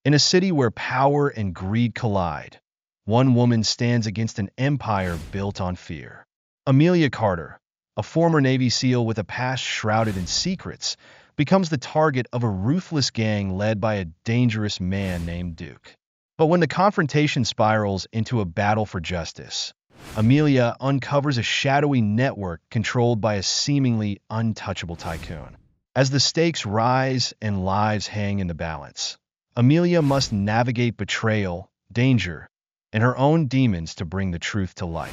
In a city where power and greed collide, one woman stands against an empire built on fear. Amelia Carter, a former Navy SEAL with a past shrouded in secrets, becomes the target of a ruthless gang led by a dangerous man named Duke. But when the confrontation spirals into a battle for justice, Amelia uncovers a shadowy network controlled by a seemingly untouchable tycoon. As the stakes rise and lives hang in the balance, Amelia must navigate betrayal, danger, and her own demons to bring the truth to light.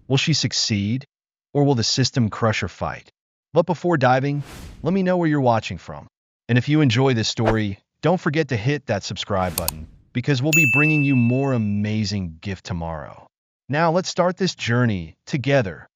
Will she succeed, or will the system crush her fight? But before diving, let me know where you're watching from. And if you enjoy this story, don't forget to hit that subscribe button, because we'll be bringing you more amazing gift tomorrow. Now let's start this journey together.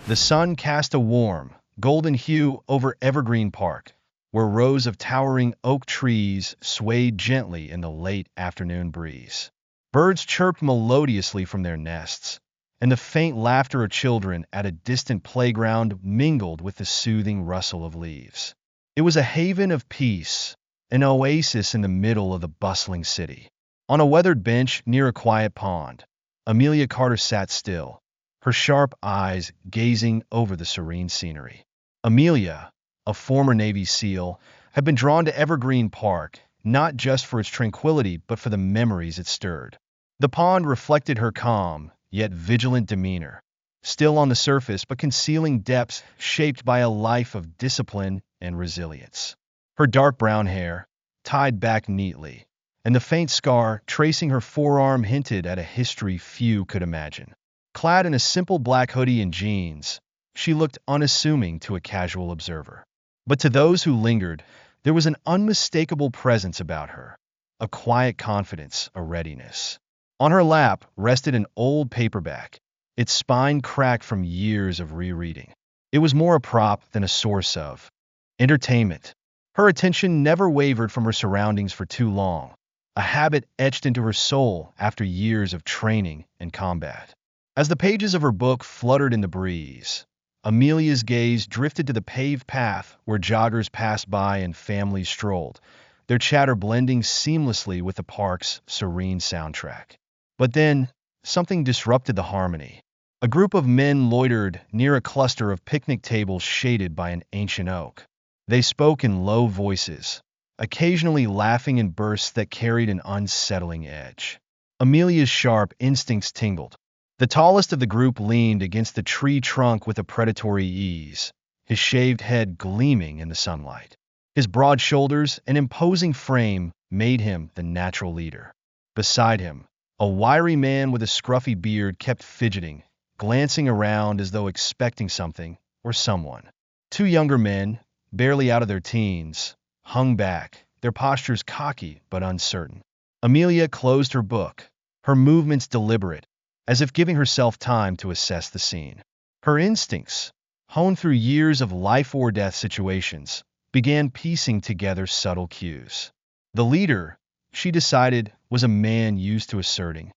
The sun cast a warm, golden hue over Evergreen Park, where rows of towering oak trees swayed gently in the late afternoon breeze. Birds chirped melodiously from their nests, and the faint laughter of children at a distant playground mingled with the soothing rustle of leaves. It was a haven of peace, an oasis in the middle of the bustling city. On a weathered bench near a quiet pond, Amelia Carter sat still, her sharp eyes gazing over the serene scenery. Amelia, a former Navy SEAL, had been drawn to Evergreen Park, not just for its tranquility but for the memories it stirred. The pond reflected her calm, yet vigilant demeanor, still on the surface but concealing depths shaped by a life of discipline and resilience. Her dark brown hair, tied back neatly, and the faint scar tracing her forearm hinted at a history few could imagine. Clad in a simple black hoodie and jeans, she looked unassuming to a casual observer. But to those who lingered, there was an unmistakable presence about her, a quiet confidence, a readiness. On her lap rested an old paperback, its spine cracked from years of rereading. It was more a prop than a source of entertainment. Her attention never wavered from her surroundings for too long, a habit etched into her soul after years of training and combat. As the pages of her book fluttered in the breeze, Amelia's gaze drifted to the paved path where joggers passed by and families strolled, their chatter blending seamlessly with the park's serene soundtrack. But then, something disrupted the harmony. A group of men loitered near a cluster of picnic tables shaded by an ancient oak. They spoke in low voices, occasionally laughing in bursts that carried an unsettling edge. Amelia's sharp instincts tingled. The tallest of the group leaned against the tree trunk with a predatory ease, his shaved head gleaming in the sunlight. His broad shoulders and imposing frame made him the natural leader. Beside him, a wiry man with a scruffy beard kept fidgeting, glancing around as though expecting something or someone. Two younger men, barely out of their teens, hung back, their postures cocky but uncertain. Amelia closed her book, her movements deliberate, as if giving herself time to assess the scene. Her instincts, honed through years of life-or-death situations, began piecing together subtle cues. The leader, she decided, was a man used to asserting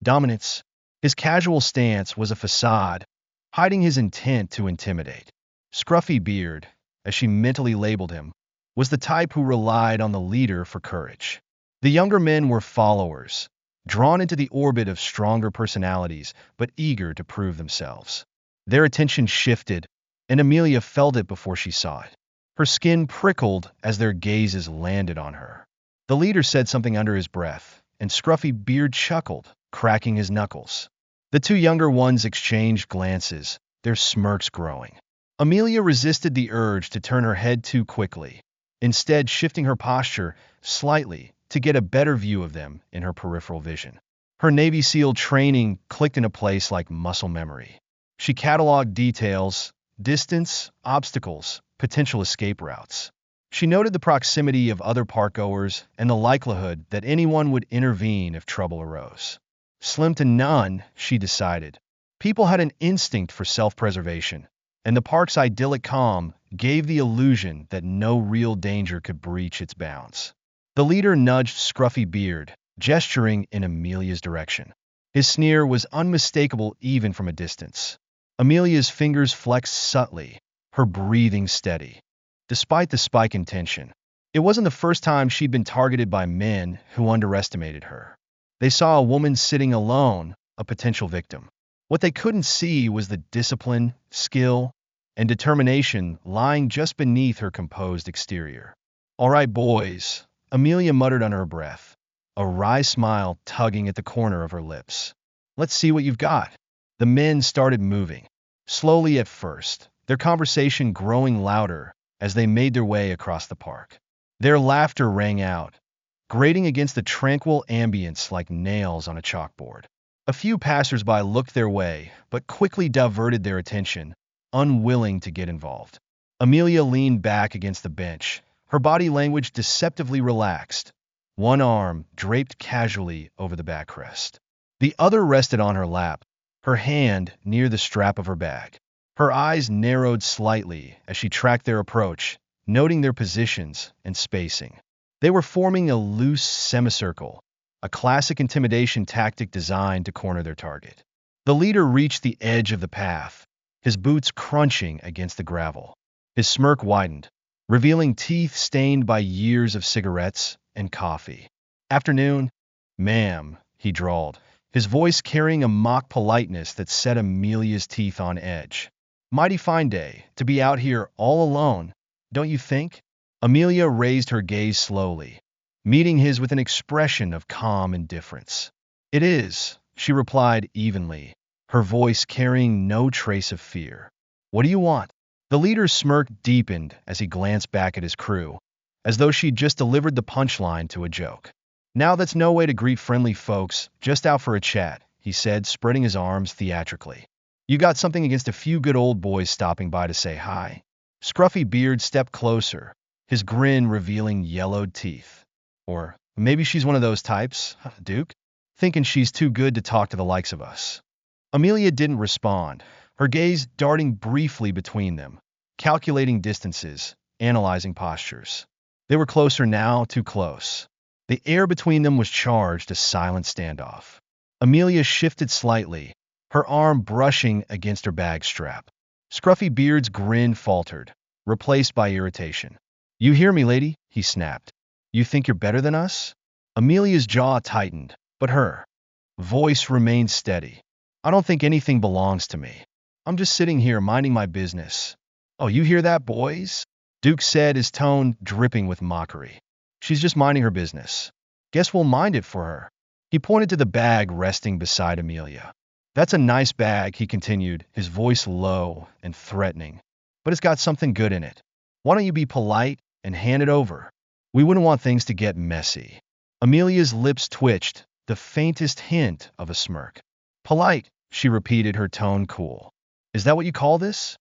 dominance. His casual stance was a facade, hiding his intent to intimidate. Scruffy Beard, as she mentally labeled him, was the type who relied on the leader for courage. The younger men were followers, drawn into the orbit of stronger personalities but eager to prove themselves. Their attention shifted, and Amelia felt it before she saw it. Her skin prickled as their gazes landed on her. The leader said something under his breath, and Scruffy Beard chuckled, cracking his knuckles. The two younger ones exchanged glances, their smirks growing. Amelia resisted the urge to turn her head too quickly, instead shifting her posture slightly to get a better view of them in her peripheral vision. Her Navy SEAL training clicked into place like muscle memory. She cataloged details, distance, obstacles, potential escape routes. She noted the proximity of other parkgoers and the likelihood that anyone would intervene if trouble arose. Slim to none, she decided. People had an instinct for self-preservation, and the park's idyllic calm gave the illusion that no real danger could breach its bounds. The leader nudged Scruffy Beard, gesturing in Amelia's direction. His sneer was unmistakable even from a distance. Amelia's fingers flexed subtly, her breathing steady. Despite the spike in tension, It wasn't the first time she'd been targeted by men who underestimated her. They saw a woman sitting alone, a potential victim. What they couldn't see was the discipline, skill, and determination lying just beneath her composed exterior. "All right, boys," Amelia muttered under her breath, a wry smile tugging at the corner of her lips. "Let's see what you've got." The men started moving, slowly at first, their conversation growing louder as they made their way across the park. Their laughter rang out, grating against the tranquil ambience like nails on a chalkboard. A few passers-by looked their way, but quickly diverted their attention, unwilling to get involved. Amelia leaned back against the bench, her body language deceptively relaxed, one arm draped casually over the backrest. The other rested on her lap, her hand near the strap of her bag. Her eyes narrowed slightly as she tracked their approach, noting their positions and spacing. They were forming a loose semicircle, a classic intimidation tactic designed to corner their target. The leader reached the edge of the path, his boots crunching against the gravel. His smirk widened, revealing teeth stained by years of cigarettes and coffee. "Afternoon, ma'am," he drawled, his voice carrying a mock politeness that set Amelia's teeth on edge. "Mighty fine day to be out here all alone, don't you think?" Amelia raised her gaze slowly, meeting his with an expression of calm indifference. "It is," she replied evenly, her voice carrying no trace of fear. "What do you want?" The leader's smirk deepened as he glanced back at his crew, as though she'd just delivered the punchline to a joke. "Now that's no way to greet friendly folks, just out for a chat," he said, spreading his arms theatrically. "You got something against a few good old boys stopping by to say hi?" Scruffy Beard stepped closer, his grin revealing yellowed teeth. "Or maybe she's one of those types, Duke, thinking she's too good to talk to the likes of us." Amelia didn't respond, her gaze darting briefly between them, calculating distances, analyzing postures. They were closer now, too close. The air between them was charged, a silent standoff. Amelia shifted slightly, her arm brushing against her bag strap. Scruffy Beard's grin faltered, replaced by irritation. "You hear me, lady?" he snapped. "You think you're better than us?" Amelia's jaw tightened, but her voice remained steady. "I don't think anything belongs to me. I'm just sitting here minding my business." "Oh, you hear that, boys?" Duke said, his tone dripping with mockery. "She's just minding her business. Guess we'll mind it for her." He pointed to the bag resting beside Amelia. "That's a nice bag," he continued, his voice low and threatening, "but it's got something good in it. Why don't you be polite and hand it over? We wouldn't want things to get messy." Amelia's lips twitched, the faintest hint of a smirk. "Polite," she repeated, her tone cool. "Is that what you call this?"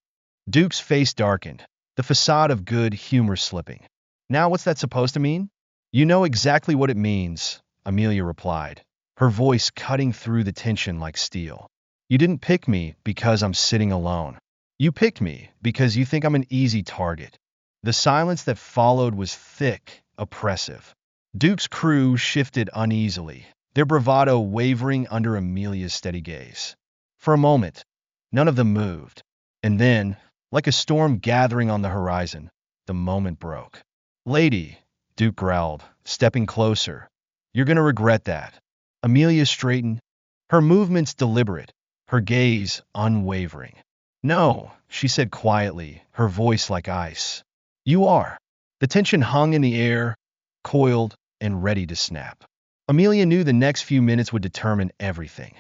Duke's face darkened, the facade of good humor slipping. "Now what's that supposed to mean?" "You know exactly what it means," Amelia replied, her voice cutting through the tension like steel. "You didn't pick me because I'm sitting alone. You picked me because you think I'm an easy target." The silence that followed was thick, oppressive. Duke's crew shifted uneasily, their bravado wavering under Amelia's steady gaze. For a moment, none of them moved. And then, like a storm gathering on the horizon, the moment broke. "Lady," Duke growled, stepping closer, "you're going to regret that." Amelia straightened, her movements deliberate, her gaze unwavering. "No," she said quietly, her voice like ice. "You are." The tension hung in the air, coiled and ready to snap. Amelia knew the next few minutes would determine everything.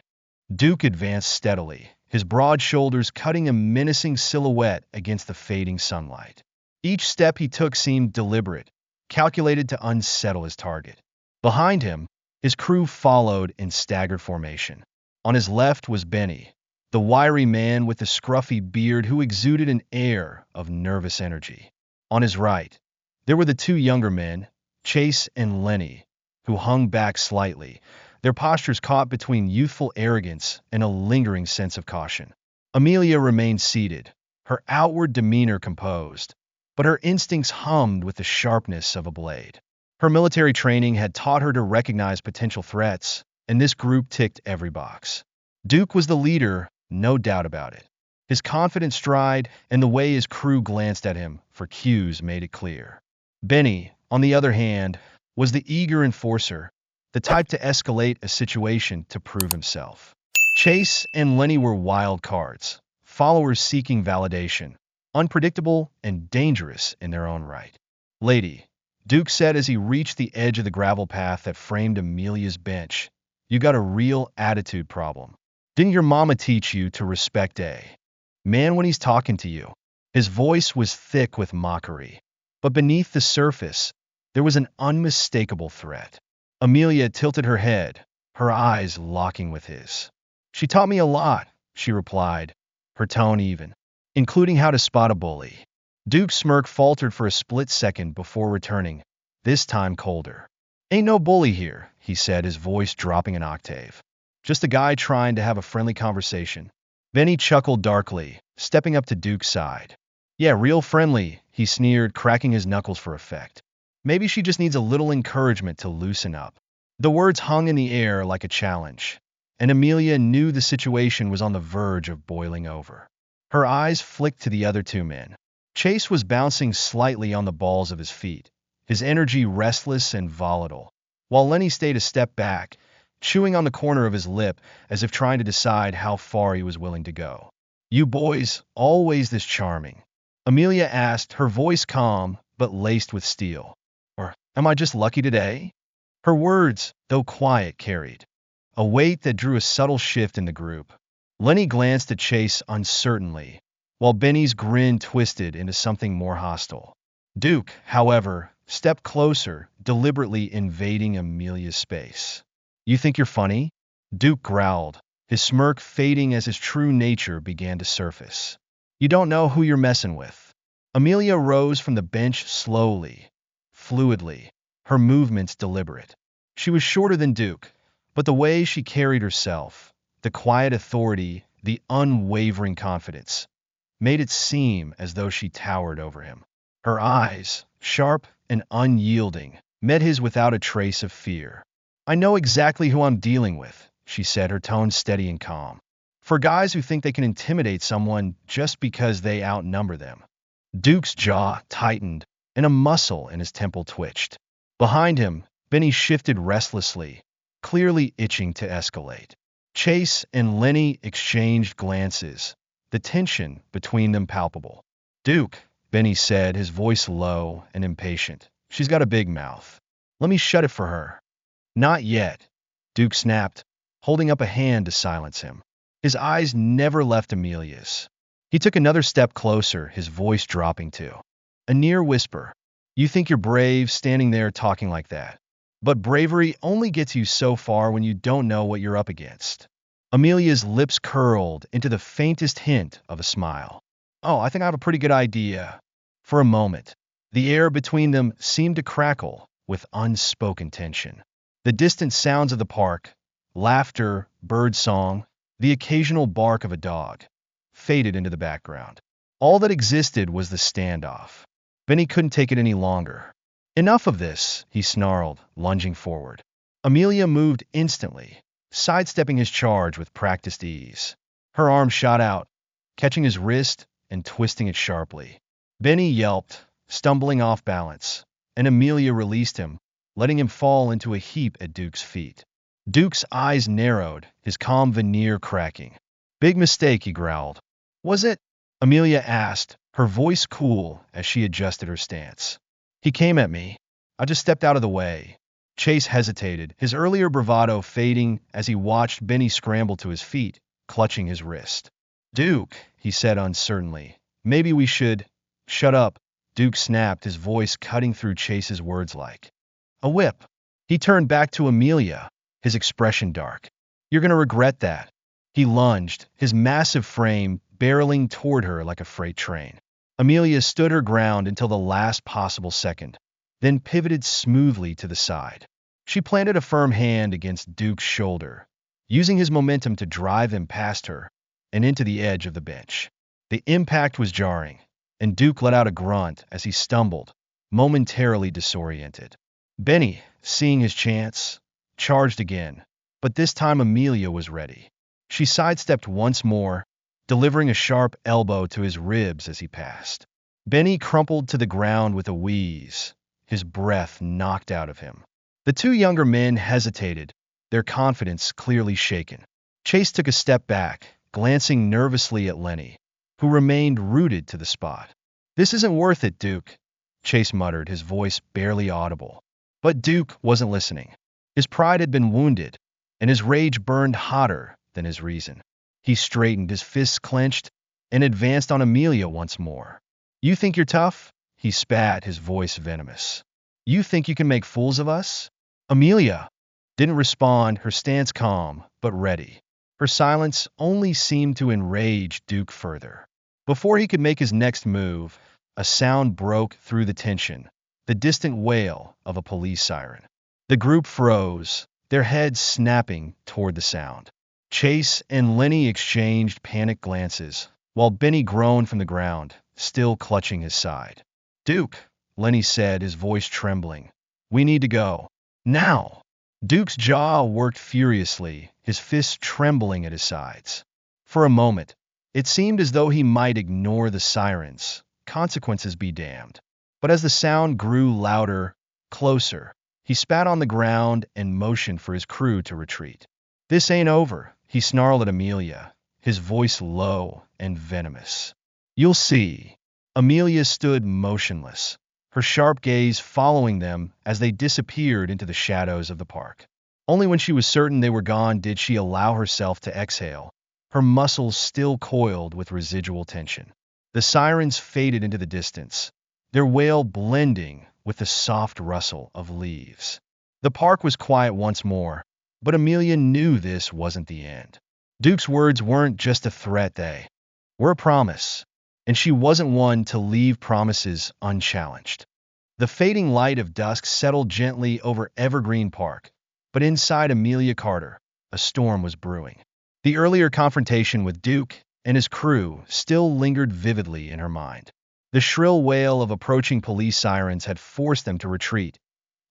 Duke advanced steadily, his broad shoulders cutting a menacing silhouette against the fading sunlight. Each step he took seemed deliberate, calculated to unsettle his target. Behind him, his crew followed in staggered formation. On his left was Benny, the wiry man with the scruffy beard who exuded an air of nervous energy. On his right, there were the two younger men, Chase and Lenny, who hung back slightly, their postures caught between youthful arrogance and a lingering sense of caution. Amelia remained seated, her outward demeanor composed, but her instincts hummed with the sharpness of a blade. Her military training had taught her to recognize potential threats, and this group ticked every box. Duke was the leader, no doubt about it. His confident stride and the way his crew glanced at him for cues made it clear. Benny, on the other hand, was the eager enforcer, the type to escalate a situation to prove himself. Chase and Lenny were wild cards, followers seeking validation, unpredictable and dangerous in their own right. Lady, Duke said as he reached the edge of the gravel path that framed Amelia's bench, you got a real attitude problem. Didn't your mama teach you to respect a man when he's talking to you? His voice was thick with mockery, but beneath the surface, there was an unmistakable threat. Amelia tilted her head, her eyes locking with his. She taught me a lot, she replied, her tone even, including how to spot a bully. Duke's smirk faltered for a split second before returning, this time colder. Ain't no bully here, he said, his voice dropping an octave. Just a guy trying to have a friendly conversation. Benny chuckled darkly, stepping up to Duke's side. Yeah, real friendly, he sneered, cracking his knuckles for effect. Maybe she just needs a little encouragement to loosen up. The words hung in the air like a challenge, and Amelia knew the situation was on the verge of boiling over. Her eyes flicked to the other two men. Chase was bouncing slightly on the balls of his feet, his energy restless and volatile, while Lenny stayed a step back, chewing on the corner of his lip as if trying to decide how far he was willing to go. You boys, always this charming? Amelia asked, her voice calm but laced with steel. Or am I just lucky today? Her words, though quiet, carried a weight that drew a subtle shift in the group. Lenny glanced at Chase uncertainly, while Benny's grin twisted into something more hostile. Duke, however, stepped closer, deliberately invading Amelia's space. You think you're funny? Duke growled, his smirk fading as his true nature began to surface. You don't know who you're messing with. Amelia rose from the bench slowly, fluidly, her movements deliberate. She was shorter than Duke, but the way she carried herself, the quiet authority, the unwavering confidence, made it seem as though she towered over him. Her eyes, sharp and unyielding, met his without a trace of fear. I know exactly who I'm dealing with, she said, her tone steady and calm. For guys who think they can intimidate someone just because they outnumber them. Duke's jaw tightened, and a muscle in his temple twitched. Behind him, Benny shifted restlessly, clearly itching to escalate. Chase and Lenny exchanged glances, the tension between them palpable. Duke, Benny said, his voice low and impatient. She's got a big mouth. Let me shut it for her. Not yet, Duke snapped, holding up a hand to silence him. His eyes never left Amelia's. He took another step closer, his voice dropping to a near whisper. You think you're brave standing there talking like that. But bravery only gets you so far when you don't know what you're up against. Amelia's lips curled into the faintest hint of a smile. Oh, I think I have a pretty good idea. For a moment, the air between them seemed to crackle with unspoken tension. The distant sounds of the park, laughter, birdsong, the occasional bark of a dog, faded into the background. All that existed was the standoff. Benny couldn't take it any longer. Enough of this, he snarled, lunging forward. Amelia moved instantly, sidestepping his charge with practiced ease. Her arm shot out, catching his wrist and twisting it sharply. Benny yelped, stumbling off balance, and Amelia released him, letting him fall into a heap at Duke's feet. Duke's eyes narrowed, his calm veneer cracking. Big mistake, he growled. Was it? Amelia asked, her voice cool as she adjusted her stance. He came at me. I just stepped out of the way. Chase hesitated, his earlier bravado fading as he watched Benny scramble to his feet, clutching his wrist. Duke, he said uncertainly, maybe we should. Shut up, Duke snapped, his voice cutting through Chase's words like a whip. He turned back to Amelia, his expression dark. You're going to regret that. He lunged, his massive frame barreling toward her like a freight train. Amelia stood her ground until the last possible second, then pivoted smoothly to the side. She planted a firm hand against Duke's shoulder, using his momentum to drive him past her and into the edge of the bench. The impact was jarring, and Duke let out a grunt as he stumbled, momentarily disoriented. Benny, seeing his chance, charged again, but this time Amelia was ready. She sidestepped once more, delivering a sharp elbow to his ribs as he passed. Benny crumpled to the ground with a wheeze, his breath knocked out of him. The two younger men hesitated, their confidence clearly shaken. Chase took a step back, glancing nervously at Lenny, who remained rooted to the spot. "This isn't worth it, Duke," Chase muttered, his voice barely audible. But Duke wasn't listening. His pride had been wounded, and his rage burned hotter than his reason. He straightened, his fists clenched, and advanced on Amelia once more. "You think you're tough?" he spat, his voice venomous. "You think you can make fools of us?" Amelia didn't respond, her stance calm but ready. Her silence only seemed to enrage Duke further. Before he could make his next move, a sound broke through the tension, the distant wail of a police siren. The group froze, their heads snapping toward the sound. Chase and Lenny exchanged panicked glances, while Benny groaned from the ground, still clutching his side. "Duke," Lenny said, his voice trembling, "we need to go. Now!" Duke's jaw worked furiously, his fists trembling at his sides. For a moment, it seemed as though he might ignore the sirens, consequences be damned. But as the sound grew louder, closer, he spat on the ground and motioned for his crew to retreat. "This ain't over," he snarled at Amelia, his voice low and venomous. "You'll see." Amelia stood motionless, her sharp gaze following them as they disappeared into the shadows of the park. Only when she was certain they were gone did she allow herself to exhale, her muscles still coiled with residual tension. The sirens faded into the distance, their wail blending with the soft rustle of leaves. The park was quiet once more, but Amelia knew this wasn't the end. Duke's words weren't just a threat, they were a promise, and she wasn't one to leave promises unchallenged. The fading light of dusk settled gently over Evergreen Park, but inside Amelia Carter, a storm was brewing. The earlier confrontation with Duke and his crew still lingered vividly in her mind. The shrill wail of approaching police sirens had forced them to retreat,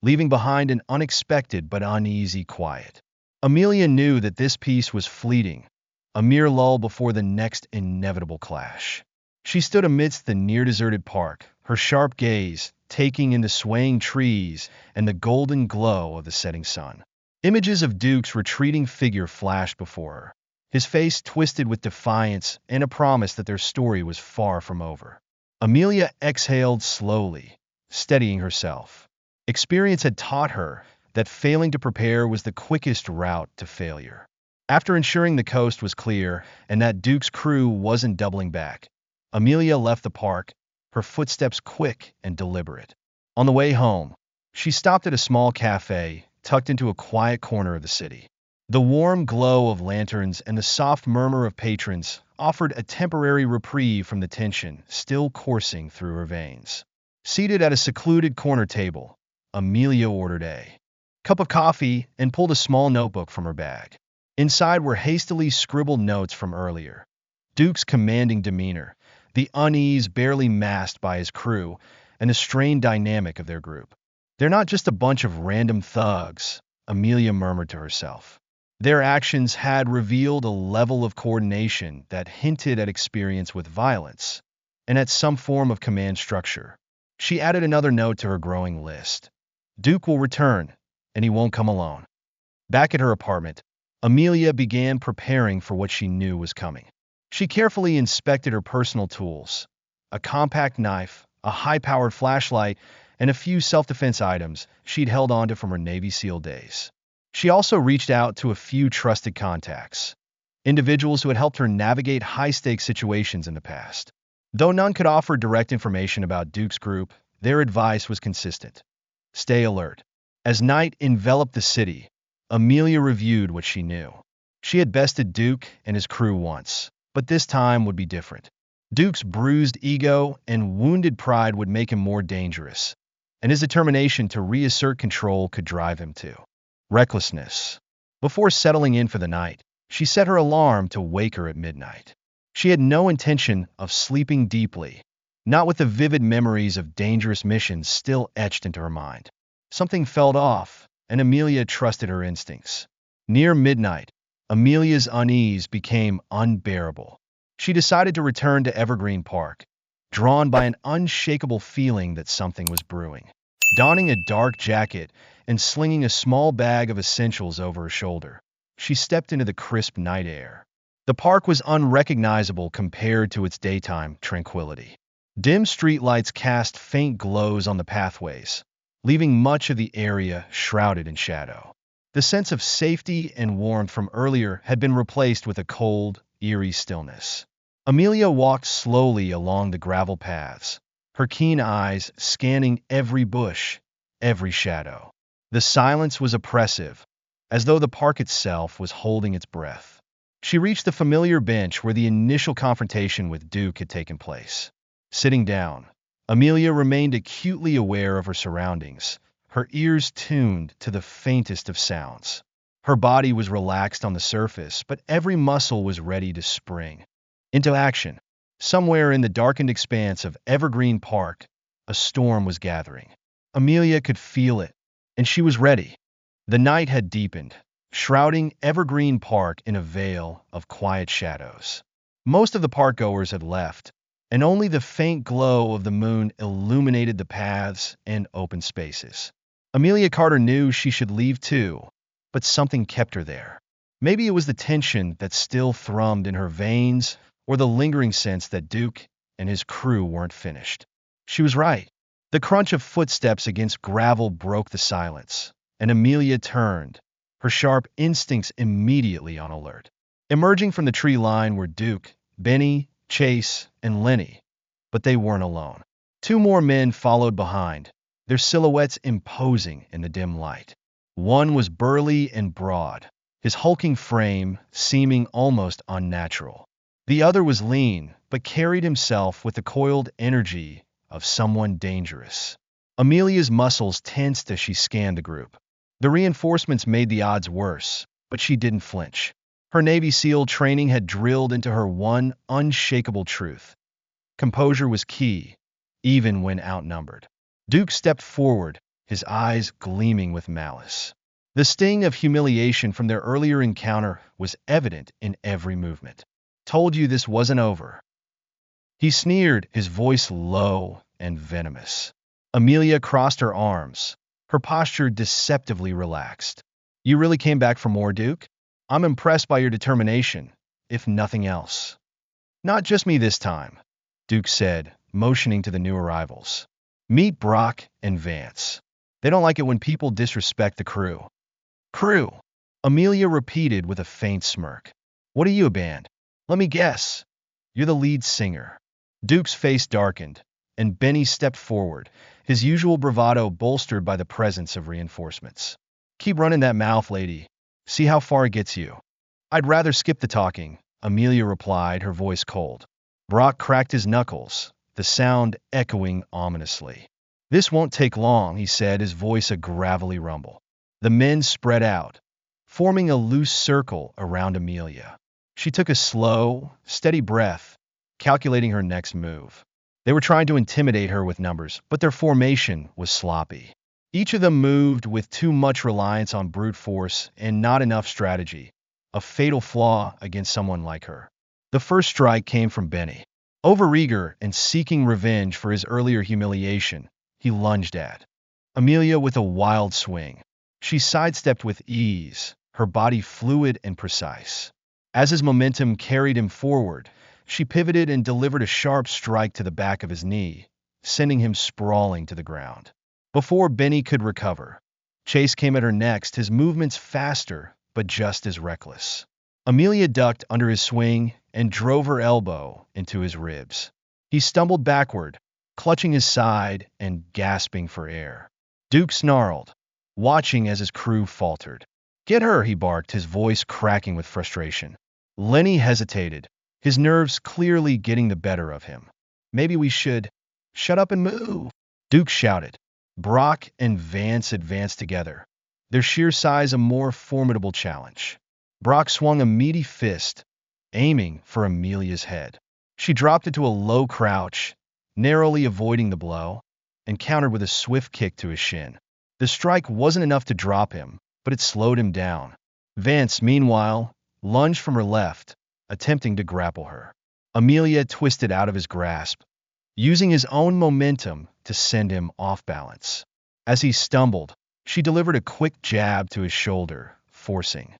leaving behind an unexpected but uneasy quiet. Amelia knew that this peace was fleeting, a mere lull before the next inevitable clash. She stood amidst the near-deserted park, her sharp gaze taking in the swaying trees and the golden glow of the setting sun. Images of Duke's retreating figure flashed before her, his face twisted with defiance and a promise that their story was far from over. Amelia exhaled slowly, steadying herself. Experience had taught her that failing to prepare was the quickest route to failure. After ensuring the coast was clear and that Duke's crew wasn't doubling back, Amelia left the park, her footsteps quick and deliberate. On the way home, she stopped at a small cafe tucked into a quiet corner of the city. The warm glow of lanterns and the soft murmur of patrons offered a temporary reprieve from the tension still coursing through her veins. Seated at a secluded corner table, Amelia ordered a cup of coffee and pulled a small notebook from her bag. Inside were hastily scribbled notes from earlier. Duke's commanding demeanor, the unease barely masked by his crew, and the strained dynamic of their group. "They're not just a bunch of random thugs," Amelia murmured to herself. Their actions had revealed a level of coordination that hinted at experience with violence and at some form of command structure. She added another note to her growing list. Duke will return, and he won't come alone. Back at her apartment, Amelia began preparing for what she knew was coming. She carefully inspected her personal tools, a compact knife, a high-powered flashlight, and a few self-defense items she'd held onto from her Navy SEAL days. She also reached out to a few trusted contacts, individuals who had helped her navigate high-stakes situations in the past. Though none could offer direct information about Duke's group, their advice was consistent. Stay alert. As night enveloped the city, Amelia reviewed what she knew. She had bested Duke and his crew once, but this time would be different. Duke's bruised ego and wounded pride would make him more dangerous, and his determination to reassert control could drive him to recklessness. Before settling in for the night, she set her alarm to wake her at midnight. She had no intention of sleeping deeply, not with the vivid memories of dangerous missions still etched into her mind. Something felt off, and Amelia trusted her instincts. Near midnight, Amelia's unease became unbearable. She decided to return to Evergreen Park, drawn by an unshakable feeling that something was brewing. donning a dark jacket and slinging a small bag of essentials over her shoulder. She stepped into the crisp night air. The park was unrecognizable compared to its daytime tranquility. Dim streetlights cast faint glows on the pathways, leaving much of the area shrouded in shadow. The sense of safety and warmth from earlier had been replaced with a cold, eerie stillness. Amelia walked slowly along the gravel paths, her keen eyes scanning every bush, every shadow. The silence was oppressive, as though the park itself was holding its breath. She reached the familiar bench where the initial confrontation with Duke had taken place. Sitting down, Amelia remained acutely aware of her surroundings, her ears tuned to the faintest of sounds. Her body was relaxed on the surface, but every muscle was ready to spring into action. Somewhere in the darkened expanse of Evergreen Park, a storm was gathering. Amelia could feel it, and she was ready. The night had deepened, shrouding Evergreen Park in a veil of quiet shadows. Most of the parkgoers had left, and only the faint glow of the moon illuminated the paths and open spaces. Amelia Carter knew she should leave too, but something kept her there. Maybe it was the tension that still thrummed in her veins, or the lingering sense that Duke and his crew weren't finished. She was right. The crunch of footsteps against gravel broke the silence, and Amelia turned, her sharp instincts immediately on alert. Emerging from the tree line were Duke, Benny, Chase, and Lenny, but they weren't alone. Two more men followed behind, their silhouettes imposing in the dim light. One was burly and broad, his hulking frame seeming almost unnatural. The other was lean, but carried himself with the coiled energy of someone dangerous. Amelia's muscles tensed as she scanned the group. The reinforcements made the odds worse, but she didn't flinch. Her Navy SEAL training had drilled into her one unshakable truth. Composure was key, even when outnumbered. Duke stepped forward, his eyes gleaming with malice. The sting of humiliation from their earlier encounter was evident in every movement. "Told you this wasn't over." He sneered, his voice low and venomous. Amelia crossed her arms, her posture deceptively relaxed. "You really came back for more, Duke? I'm impressed by your determination, if nothing else." "Not just me this time," Duke said, motioning to the new arrivals. "Meet Brock and Vance. They don't like it when people disrespect the crew." "Crew?" Amelia repeated with a faint smirk. "What are you, a band? Let me guess. You're the lead singer." Duke's face darkened, and Benny stepped forward, his usual bravado bolstered by the presence of reinforcements. "Keep running that mouth, lady. See how far it gets you." "I'd rather skip the talking," Amelia replied, her voice cold. Brock cracked his knuckles, the sound echoing ominously. "This won't take long," he said, his voice a gravelly rumble. The men spread out, forming a loose circle around Amelia. She took a slow, steady breath, calculating her next move. They were trying to intimidate her with numbers, but their formation was sloppy. Each of them moved with too much reliance on brute force and not enough strategy, a fatal flaw against someone like her. The first strike came from Benny. Overeager and seeking revenge for his earlier humiliation, he lunged at Amelia with a wild swing. She sidestepped with ease, her body fluid and precise. As his momentum carried him forward, she pivoted and delivered a sharp strike to the back of his knee, sending him sprawling to the ground. Before Benny could recover, Chase came at her next, his movements faster but just as reckless. Amelia ducked under his swing and drove her elbow into his ribs. He stumbled backward, clutching his side and gasping for air. Duke snarled, watching as his crew faltered. "Get her," he barked, his voice cracking with frustration. Lenny hesitated, his nerves clearly getting the better of him. "Maybe we should shut up and move," Duke shouted. Brock and Vance advanced together, their sheer size a more formidable challenge. Brock swung a meaty fist, aiming for Amelia's head. She dropped into a low crouch, narrowly avoiding the blow, and countered with a swift kick to his shin. The strike wasn't enough to drop him, but it slowed him down. Vance, meanwhile, lunged from her left, attempting to grapple her. Amelia twisted out of his grasp, using his own momentum to send him off balance. As he stumbled, she delivered a quick jab to his shoulder, forcing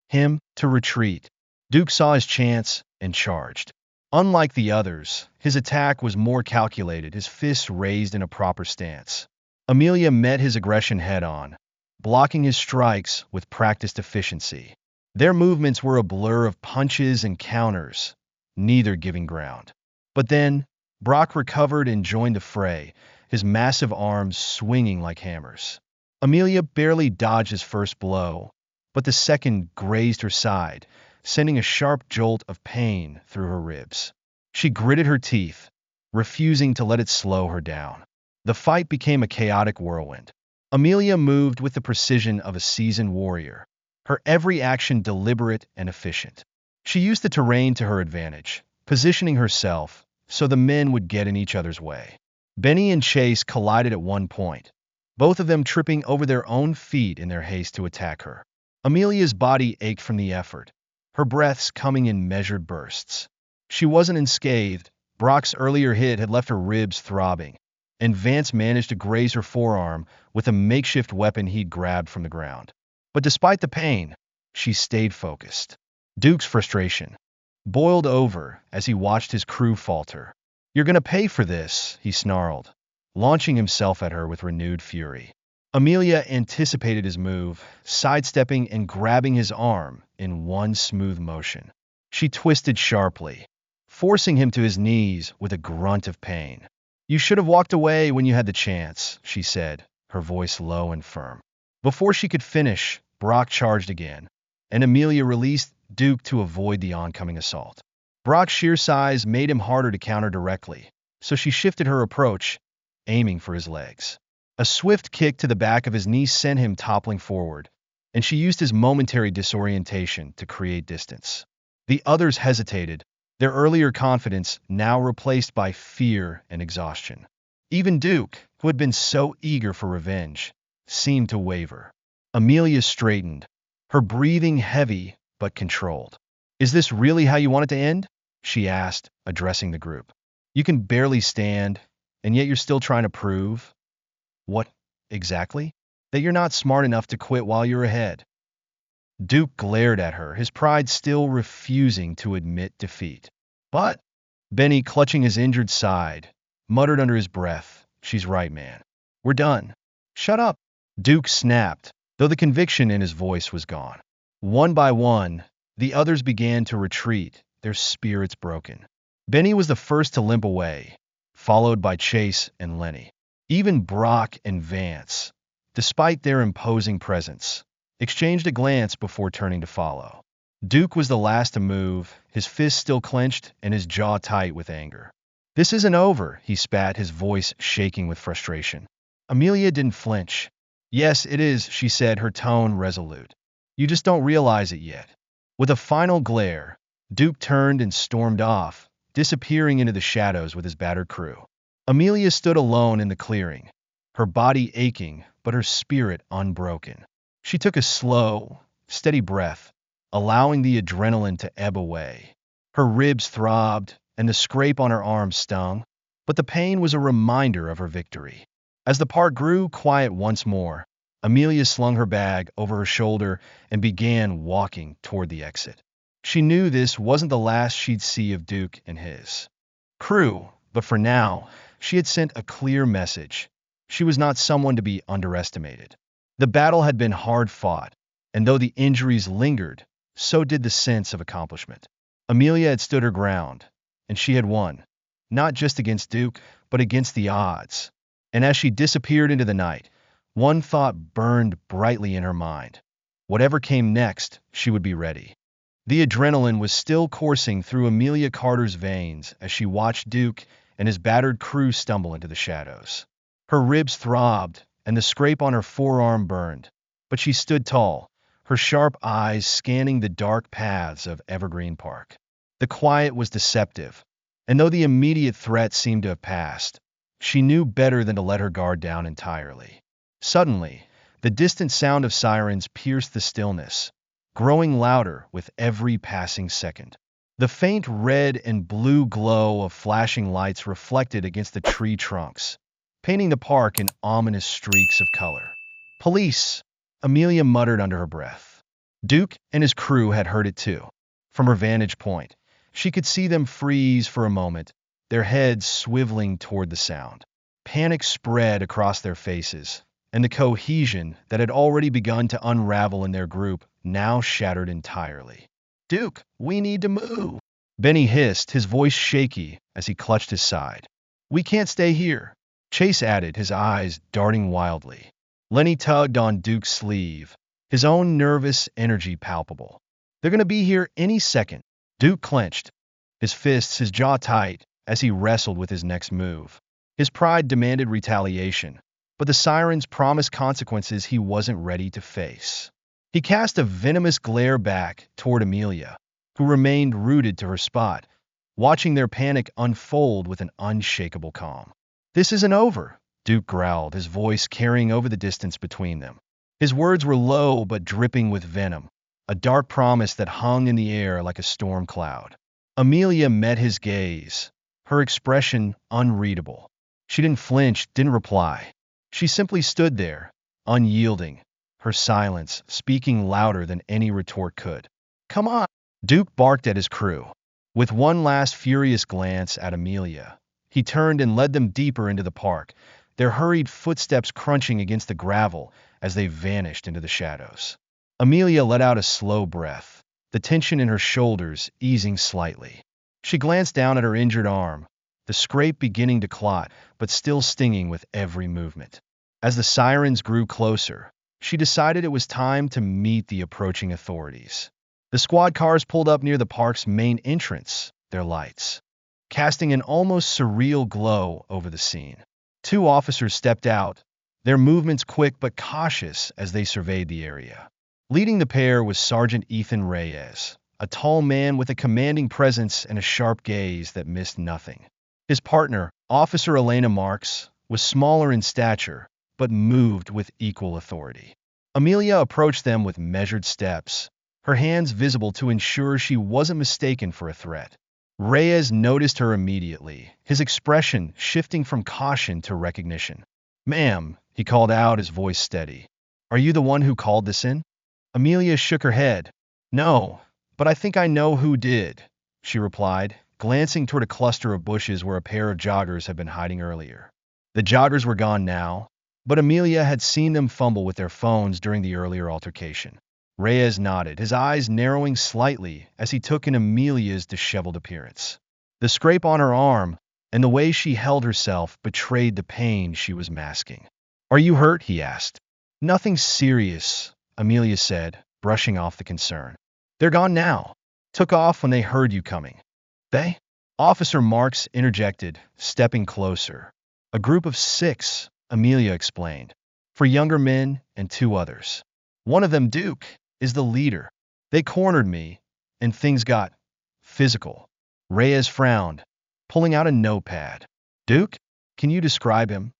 him to retreat. Duke saw his chance and charged. Unlike the others, his attack was more calculated, his fists raised in a proper stance. Amelia met his aggression head-on, blocking his strikes with practiced efficiency. Their movements were a blur of punches and counters, neither giving ground. But then, Brock recovered and joined the fray, his massive arms swinging like hammers. Amelia barely dodged his first blow, but the second grazed her side, sending a sharp jolt of pain through her ribs. She gritted her teeth, refusing to let it slow her down. The fight became a chaotic whirlwind. Amelia moved with the precision of a seasoned warrior, her every action deliberate and efficient. She used the terrain to her advantage, positioning herself so the men would get in each other's way. Benny and Chase collided at one point, both of them tripping over their own feet in their haste to attack her. Amelia's body ached from the effort, her breaths coming in measured bursts. She wasn't unscathed. Brock's earlier hit had left her ribs throbbing, and Vance managed to graze her forearm with a makeshift weapon he'd grabbed from the ground. But despite the pain, she stayed focused. Duke's frustration boiled over as he watched his crew falter. "You're gonna pay for this," he snarled, launching himself at her with renewed fury. Amelia anticipated his move, sidestepping and grabbing his arm in one smooth motion. She twisted sharply, forcing him to his knees with a grunt of pain. "You should have walked away when you had the chance," she said, her voice low and firm. Before she could finish, Brock charged again, and Amelia released Duke to avoid the oncoming assault. Brock's sheer size made him harder to counter directly, so she shifted her approach, aiming for his legs. A swift kick to the back of his knee sent him toppling forward, and she used his momentary disorientation to create distance. The others hesitated, their earlier confidence now replaced by fear and exhaustion. Even Duke, who had been so eager for revenge, seemed to waver. Amelia straightened, her breathing heavy but controlled. "Is this really how you want it to end?" she asked, addressing the group. "You can barely stand, and yet you're still trying to prove—" "What, exactly?" "That you're not smart enough to quit while you're ahead." Duke glared at her, his pride still refusing to admit defeat. "But," Benny, clutching his injured side, muttered under his breath, "she's right, man. We're done." "Shut up," Duke snapped, though the conviction in his voice was gone. One by one, the others began to retreat, their spirits broken. Benny was the first to limp away, followed by Chase and Lenny. Even Brock and Vance, despite their imposing presence, exchanged a glance before turning to follow. Duke was the last to move, his fists still clenched and his jaw tight with anger. "This isn't over," he spat, his voice shaking with frustration. Amelia didn't flinch. "Yes, it is," she said, her tone resolute. "You just don't realize it yet." With a final glare, Duke turned and stormed off, disappearing into the shadows with his battered crew. Amelia stood alone in the clearing, her body aching but her spirit unbroken. She took a slow, steady breath, allowing the adrenaline to ebb away. Her ribs throbbed, and the scrape on her arm stung, but the pain was a reminder of her victory. As the park grew quiet once more, Amelia slung her bag over her shoulder and began walking toward the exit. She knew this wasn't the last she'd see of Duke and his crew, but for now, she had sent a clear message. She was not someone to be underestimated. The battle had been hard fought, and though the injuries lingered, so did the sense of accomplishment. Amelia had stood her ground, and she had won, not just against Duke, but against the odds. And as she disappeared into the night, one thought burned brightly in her mind. Whatever came next, she would be ready. The adrenaline was still coursing through Amelia Carter's veins as she watched Duke and his battered crew stumble into the shadows. Her ribs throbbed, and the scrape on her forearm burned, but she stood tall, her sharp eyes scanning the dark paths of Evergreen Park. The quiet was deceptive, and though the immediate threat seemed to have passed, she knew better than to let her guard down entirely. Suddenly, the distant sound of sirens pierced the stillness, growing louder with every passing second. The faint red and blue glow of flashing lights reflected against the tree trunks, painting the park in ominous streaks of color. Police, Amelia muttered under her breath. Duke and his crew had heard it too. From her vantage point, she could see them freeze for a moment, their heads swiveling toward the sound. Panic spread across their faces, and the cohesion that had already begun to unravel in their group now shattered entirely. Duke, we need to move, Benny hissed, his voice shaky as he clutched his side. We can't stay here, Chase added, his eyes darting wildly. Lenny tugged on Duke's sleeve, his own nervous energy palpable. They're going to be here any second. Duke clenched, his fists, his jaw tight, as he wrestled with his next move. His pride demanded retaliation, but the sirens promised consequences he wasn't ready to face. He cast a venomous glare back toward Amelia, who remained rooted to her spot, watching their panic unfold with an unshakable calm. This isn't over, Duke growled, his voice carrying over the distance between them. His words were low but dripping with venom, a dark promise that hung in the air like a storm cloud. Amelia met his gaze, her expression unreadable. She didn't flinch, didn't reply. She simply stood there, unyielding, her silence speaking louder than any retort could. Come on, Duke barked at his crew. With one last furious glance at Amelia, he turned and led them deeper into the park, their hurried footsteps crunching against the gravel as they vanished into the shadows. Amelia let out a slow breath, the tension in her shoulders easing slightly. She glanced down at her injured arm, the scrape beginning to clot, but still stinging with every movement. As the sirens grew closer, she decided it was time to meet the approaching authorities. The squad cars pulled up near the park's main entrance, their lights casting an almost surreal glow over the scene. Two officers stepped out, their movements quick but cautious as they surveyed the area. Leading the pair was Sergeant Ethan Reyes, a tall man with a commanding presence and a sharp gaze that missed nothing. His partner, Officer Elena Marks, was smaller in stature, but moved with equal authority. Amelia approached them with measured steps, her hands visible to ensure she wasn't mistaken for a threat. Reyes noticed her immediately, his expression shifting from caution to recognition. Ma'am, he called out, his voice steady. Are you the one who called this in? Amelia shook her head. No, but I think I know who did, she replied, glancing toward a cluster of bushes where a pair of joggers had been hiding earlier. The joggers were gone now, but Amelia had seen them fumble with their phones during the earlier altercation. Reyes nodded, his eyes narrowing slightly as he took in Amelia's disheveled appearance. The scrape on her arm and the way she held herself betrayed the pain she was masking. Are you hurt? He asked. Nothing serious, Amelia said, brushing off the concern. They're gone now. Took off when they heard you coming. They? Officer Marks interjected, stepping closer. A group of 6, Amelia explained. 4 younger men and 2 others. One of them, Duke, is the leader. They cornered me, and things got physical. Reyes frowned, pulling out a notepad. Duke? Can you describe him?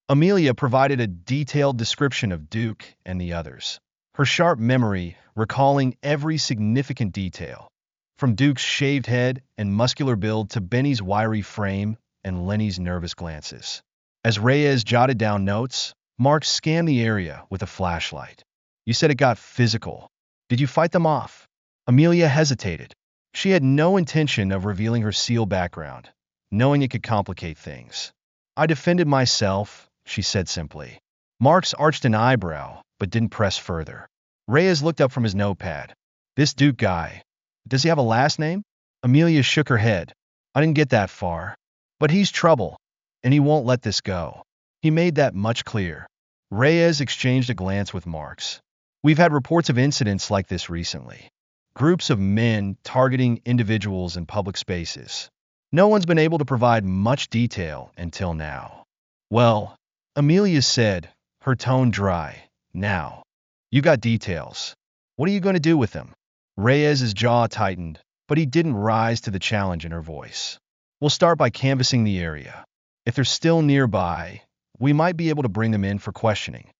Amelia provided a detailed description of Duke and the others, her sharp memory recalling every significant detail, from Duke's shaved head and muscular build to Benny's wiry frame and Lenny's nervous glances. As Reyes jotted down notes, Mark scanned the area with a flashlight. You said it got physical. Did you fight them off? Amelia hesitated. She had no intention of revealing her SEAL background, knowing it could complicate things. I defended myself, she said simply. Marks arched an eyebrow, but didn't press further. Reyes looked up from his notepad. This Duke guy, does he have a last name? Amelia shook her head. I didn't get that far. But he's trouble, and he won't let this go. He made that much clear. Reyes exchanged a glance with Marks. We've had reports of incidents like this recently. Groups of men targeting individuals in public spaces. No one's been able to provide much detail until now. Well, Amelia said, her tone dry. Now, you got details. What are you going to do with them? Reyes' jaw tightened, but he didn't rise to the challenge in her voice. We'll start by canvassing the area. If they're still nearby, we might be able to bring them in for questioning.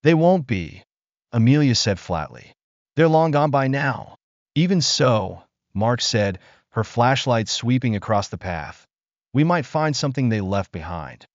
They won't be, Amelia said flatly. They're long gone by now. Even so, Mark said, her flashlight sweeping across the path, we might find something they left behind.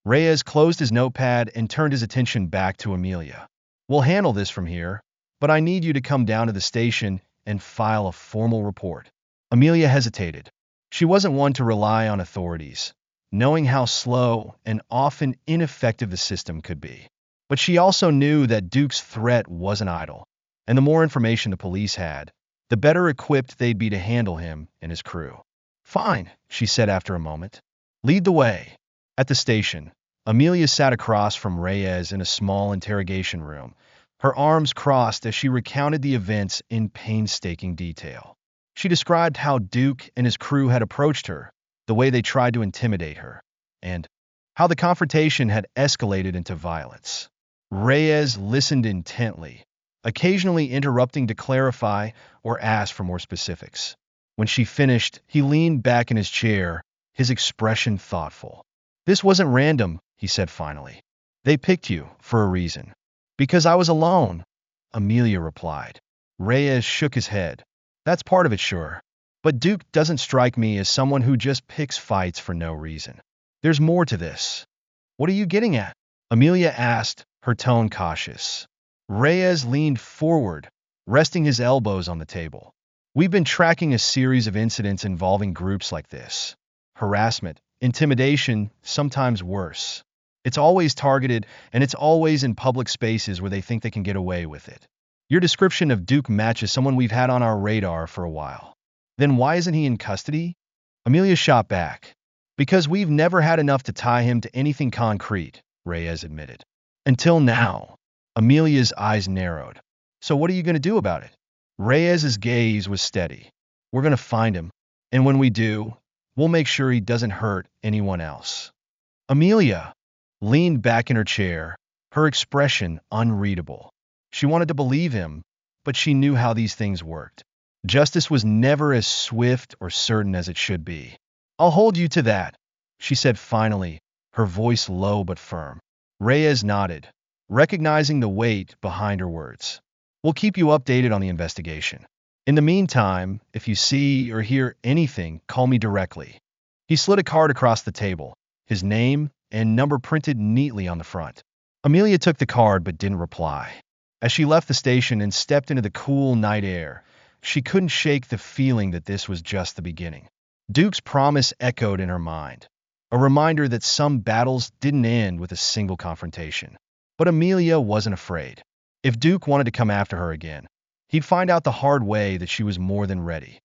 Reyes closed his notepad and turned his attention back to Amelia. We'll handle this from here, but I need you to come down to the station and file a formal report. Amelia hesitated. She wasn't one to rely on authorities, knowing how slow and often ineffective the system could be. But she also knew that Duke's threat wasn't idle, and the more information the police had, the better equipped they'd be to handle him and his crew. Fine, she said after a moment. Lead the way. At the station, Amelia sat across from Reyes in a small interrogation room, her arms crossed as she recounted the events in painstaking detail. She described how Duke and his crew had approached her, the way they tried to intimidate her, and how the confrontation had escalated into violence. Reyes listened intently, occasionally interrupting to clarify or ask for more specifics. When she finished, he leaned back in his chair, his expression thoughtful. This wasn't random, he said finally. They picked you for a reason. Because I was alone, Amelia replied. Reyes shook his head. That's part of it, sure. But Duke doesn't strike me as someone who just picks fights for no reason. There's more to this. What are you getting at? Amelia asked, her tone cautious. Reyes leaned forward, resting his elbows on the table. We've been tracking a series of incidents involving groups like this. Harassment, intimidation, sometimes worse. It's always targeted, and it's always in public spaces where they think they can get away with it. Your description of Duke matches someone we've had on our radar for a while. Then why isn't he in custody? Amelia shot back. Because we've never had enough to tie him to anything concrete, Reyes admitted. Until now. Amelia's eyes narrowed. So what are you going to do about it? Reyes's gaze was steady. We're going to find him, and when we do, we'll make sure he doesn't hurt anyone else. Amelia leaned back in her chair, her expression unreadable. She wanted to believe him, but she knew how these things worked. Justice was never as swift or certain as it should be. I'll hold you to that, she said finally, her voice low but firm. Reyes nodded, recognizing the weight behind her words. We'll keep you updated on the investigation. In the meantime, if you see or hear anything, call me directly. He slid a card across the table, his name and number printed neatly on the front. Amelia took the card but didn't reply. As she left the station and stepped into the cool night air, she couldn't shake the feeling that this was just the beginning. Duke's promise echoed in her mind, a reminder that some battles didn't end with a single confrontation. But Amelia wasn't afraid. If Duke wanted to come after her again, he'd find out the hard way that she was more than ready.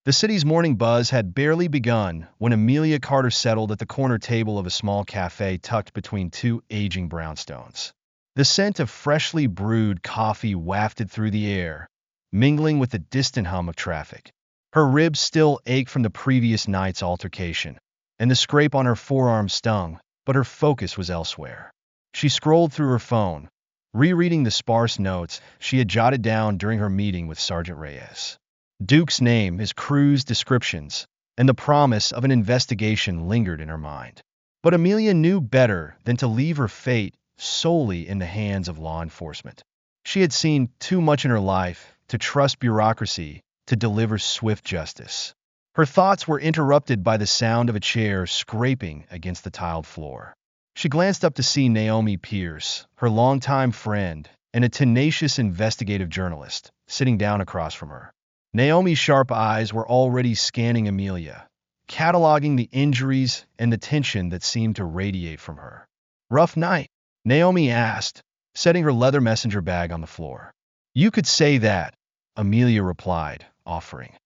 The city's morning buzz had barely begun when Amelia Carter settled at the corner table of a small cafe tucked between two aging brownstones. The scent of freshly brewed coffee wafted through the air, mingling with the distant hum of traffic. Her ribs still ached from the previous night's altercation, and the scrape on her forearm stung, but her focus was elsewhere. She scrolled through her phone, rereading the sparse notes she had jotted down during her meeting with Sergeant Reyes. Duke's name, his crew's descriptions, and the promise of an investigation lingered in her mind. But Amelia knew better than to leave her fate solely in the hands of law enforcement. She had seen too much in her life to trust bureaucracy to deliver swift justice. Her thoughts were interrupted by the sound of a chair scraping against the tiled floor. She glanced up to see Naomi Pierce, her longtime friend and a tenacious investigative journalist, sitting down across from her. Naomi's sharp eyes were already scanning Amelia, cataloging the injuries and the tension that seemed to radiate from her. Rough night? Naomi asked, setting her leather messenger bag on the floor. You could say that, Amelia replied, offering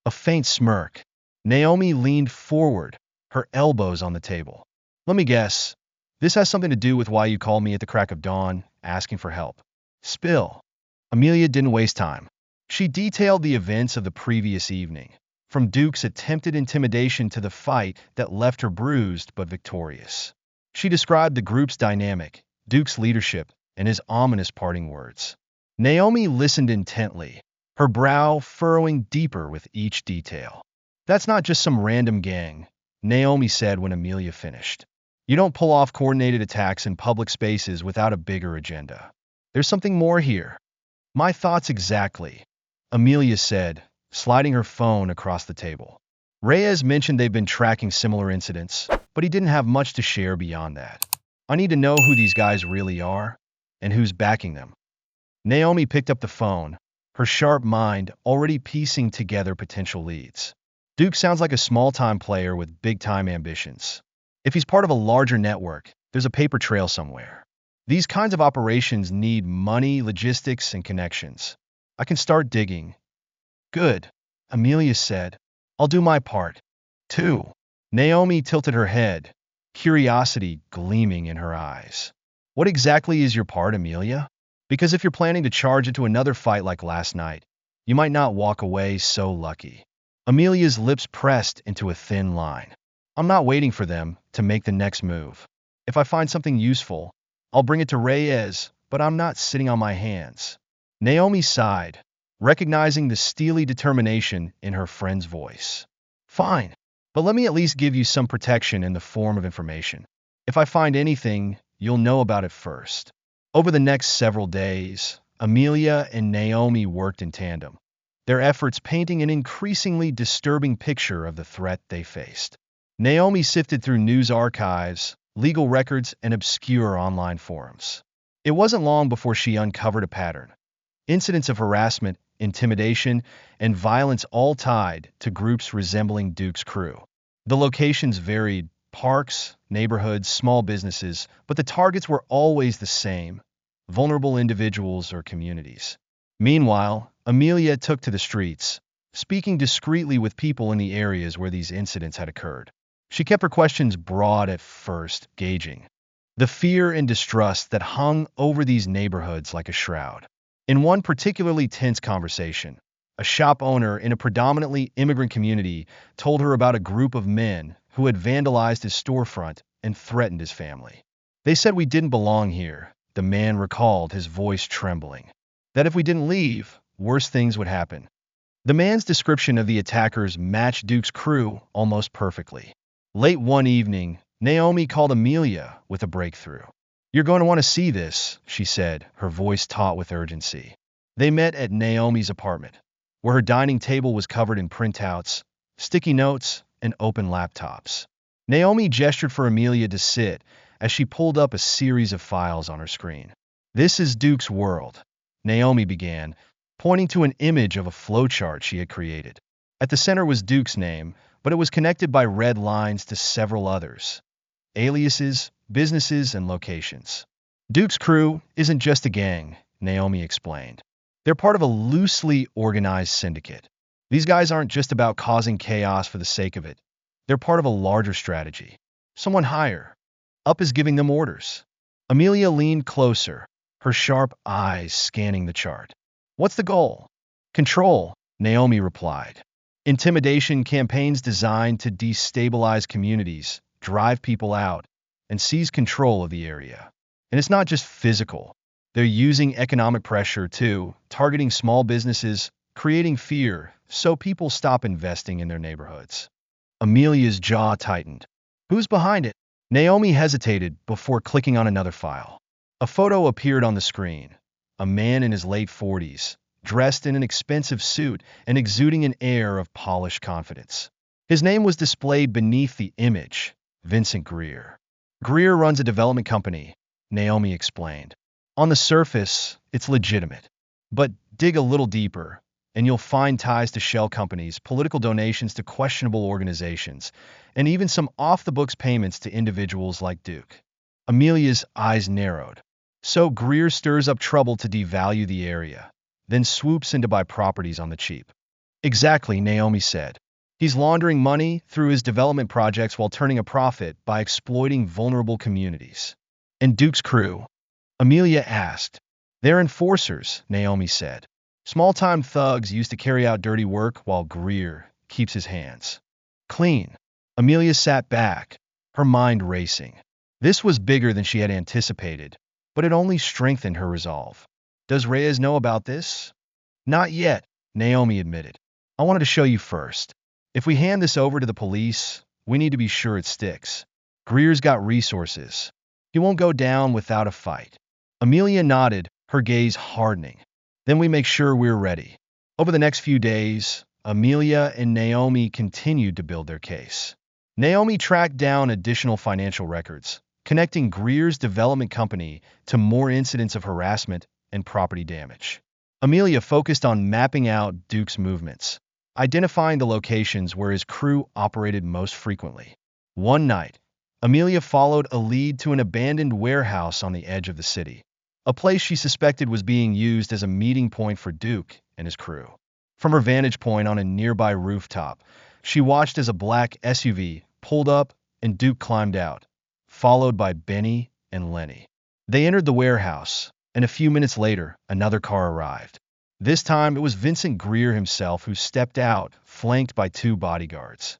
a faint smirk. Naomi leaned forward, her elbows on the table. Let me guess. This has something to do with why you called me at the crack of dawn, asking for help. Spill. Amelia didn't waste time. She detailed the events of the previous evening, from Duke's attempted intimidation to the fight that left her bruised but victorious. She described the group's dynamic, Duke's leadership, and his ominous parting words. Naomi listened intently, her brow furrowing deeper with each detail. That's not just some random gang, Naomi said when Amelia finished. You don't pull off coordinated attacks in public spaces without a bigger agenda. There's something more here. My thoughts exactly, Amelia said, sliding her phone across the table. Reyes mentioned they've been tracking similar incidents, but he didn't have much to share beyond that. I need to know who these guys really are and who's backing them. Naomi picked up the phone, her sharp mind already piecing together potential leads. Duke sounds like a small-time player with big-time ambitions. If he's part of a larger network, there's a paper trail somewhere. These kinds of operations need money, logistics, and connections. I can start digging. Good, Amelia said. I'll do my part. Too. Naomi tilted her head, curiosity gleaming in her eyes. What exactly is your part, Amelia? Because if you're planning to charge into another fight like last night, you might not walk away so lucky. Amelia's lips pressed into a thin line. I'm not waiting for them to make the next move. If I find something useful, I'll bring it to Reyes, but I'm not sitting on my hands. Naomi sighed, recognizing the steely determination in her friend's voice. Fine, but let me at least give you some protection in the form of information. If I find anything, you'll know about it first. Over the next several days, Amelia and Naomi worked in tandem, their efforts painting an increasingly disturbing picture of the threat they faced. Naomi sifted through news archives, legal records, and obscure online forums. It wasn't long before she uncovered a pattern. Incidents of harassment, intimidation, and violence all tied to groups resembling Duke's crew. The locations varied: parks, neighborhoods, small businesses, but the targets were always the same: vulnerable individuals or communities. Meanwhile, Amelia took to the streets, speaking discreetly with people in the areas where these incidents had occurred. She kept her questions broad at first, gauging the fear and distrust that hung over these neighborhoods like a shroud. In one particularly tense conversation, a shop owner in a predominantly immigrant community told her about a group of men who had vandalized his storefront and threatened his family. They said we didn't belong here, the man recalled, his voice trembling. That if we didn't leave, worse things would happen. The man's description of the attackers matched Duke's crew almost perfectly. Late one evening, Naomi called Amelia with a breakthrough. You're going to want to see this, she said, her voice taut with urgency. They met at Naomi's apartment, where her dining table was covered in printouts, sticky notes, and open laptops. Naomi gestured for Amelia to sit as she pulled up a series of files on her screen. This is Duke's world, Naomi began, pointing to an image of a flowchart she had created. At the center was Duke's name, but it was connected by red lines to several others: aliases, businesses, and locations. Duke's crew isn't just a gang, Naomi explained. They're part of a loosely organized syndicate. These guys aren't just about causing chaos for the sake of it. They're part of a larger strategy. Someone higher up is giving them orders. Amelia leaned closer, her sharp eyes scanning the chart. What's the goal? Control, Naomi replied. Intimidation campaigns designed to destabilize communities, drive people out, and seize control of the area. And it's not just physical. They're using economic pressure too, targeting small businesses, creating fear, so people stop investing in their neighborhoods. Amelia's jaw tightened. Who's behind it? Naomi hesitated before clicking on another file. A photo appeared on the screen. A man in his late 40s, dressed in an expensive suit and exuding an air of polished confidence. His name was displayed beneath the image: Vincent Greer. Greer runs a development company, Naomi explained. On the surface, it's legitimate. But dig a little deeper, and you'll find ties to shell companies, political donations to questionable organizations, and even some off-the-books payments to individuals like Duke. Amelia's eyes narrowed. So Greer stirs up trouble to devalue the area, then swoops in to buy properties on the cheap. Exactly, Naomi said. He's laundering money through his development projects while turning a profit by exploiting vulnerable communities. And Duke's crew? Amelia asked. They're enforcers, Naomi said. Small-time thugs used to carry out dirty work while Greer keeps his hands clean. Amelia sat back, her mind racing. This was bigger than she had anticipated, but it only strengthened her resolve. Does Reyes know about this? Not yet, Naomi admitted. I wanted to show you first. If we hand this over to the police, we need to be sure it sticks. Greer's got resources. He won't go down without a fight. Amelia nodded, her gaze hardening. Then we make sure we're ready. Over the next few days, Amelia and Naomi continued to build their case. Naomi tracked down additional financial records, connecting Greer's development company to more incidents of harassment and property damage. Amelia focused on mapping out Duke's movements, identifying the locations where his crew operated most frequently. One night, Amelia followed a lead to an abandoned warehouse on the edge of the city, a place she suspected was being used as a meeting point for Duke and his crew. From her vantage point on a nearby rooftop, she watched as a black SUV pulled up and Duke climbed out, followed by Benny and Lenny. They entered the warehouse, and a few minutes later, another car arrived. This time, it was Vincent Greer himself who stepped out, flanked by two bodyguards.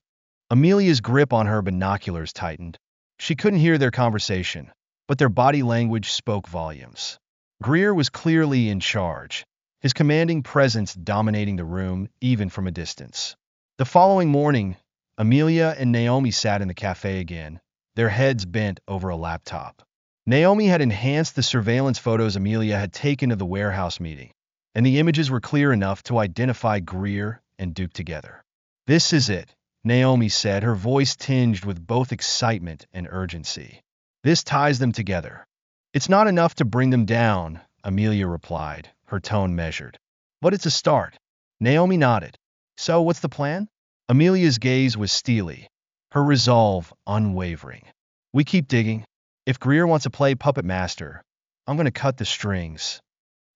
Amelia's grip on her binoculars tightened. She couldn't hear their conversation, but their body language spoke volumes. Greer was clearly in charge, his commanding presence dominating the room even from a distance. The following morning, Amelia and Naomi sat in the cafe again, their heads bent over a laptop. Naomi had enhanced the surveillance photos Amelia had taken of the warehouse meeting, and the images were clear enough to identify Greer and Duke together. "This is it," Naomi said, her voice tinged with both excitement and urgency. "This ties them together." "It's not enough to bring them down," Amelia replied, her tone measured. "But it's a start." Naomi nodded. "So, what's the plan?" Amelia's gaze was steely, her resolve unwavering. "We keep digging. If Greer wants to play puppet master, I'm going to cut the strings."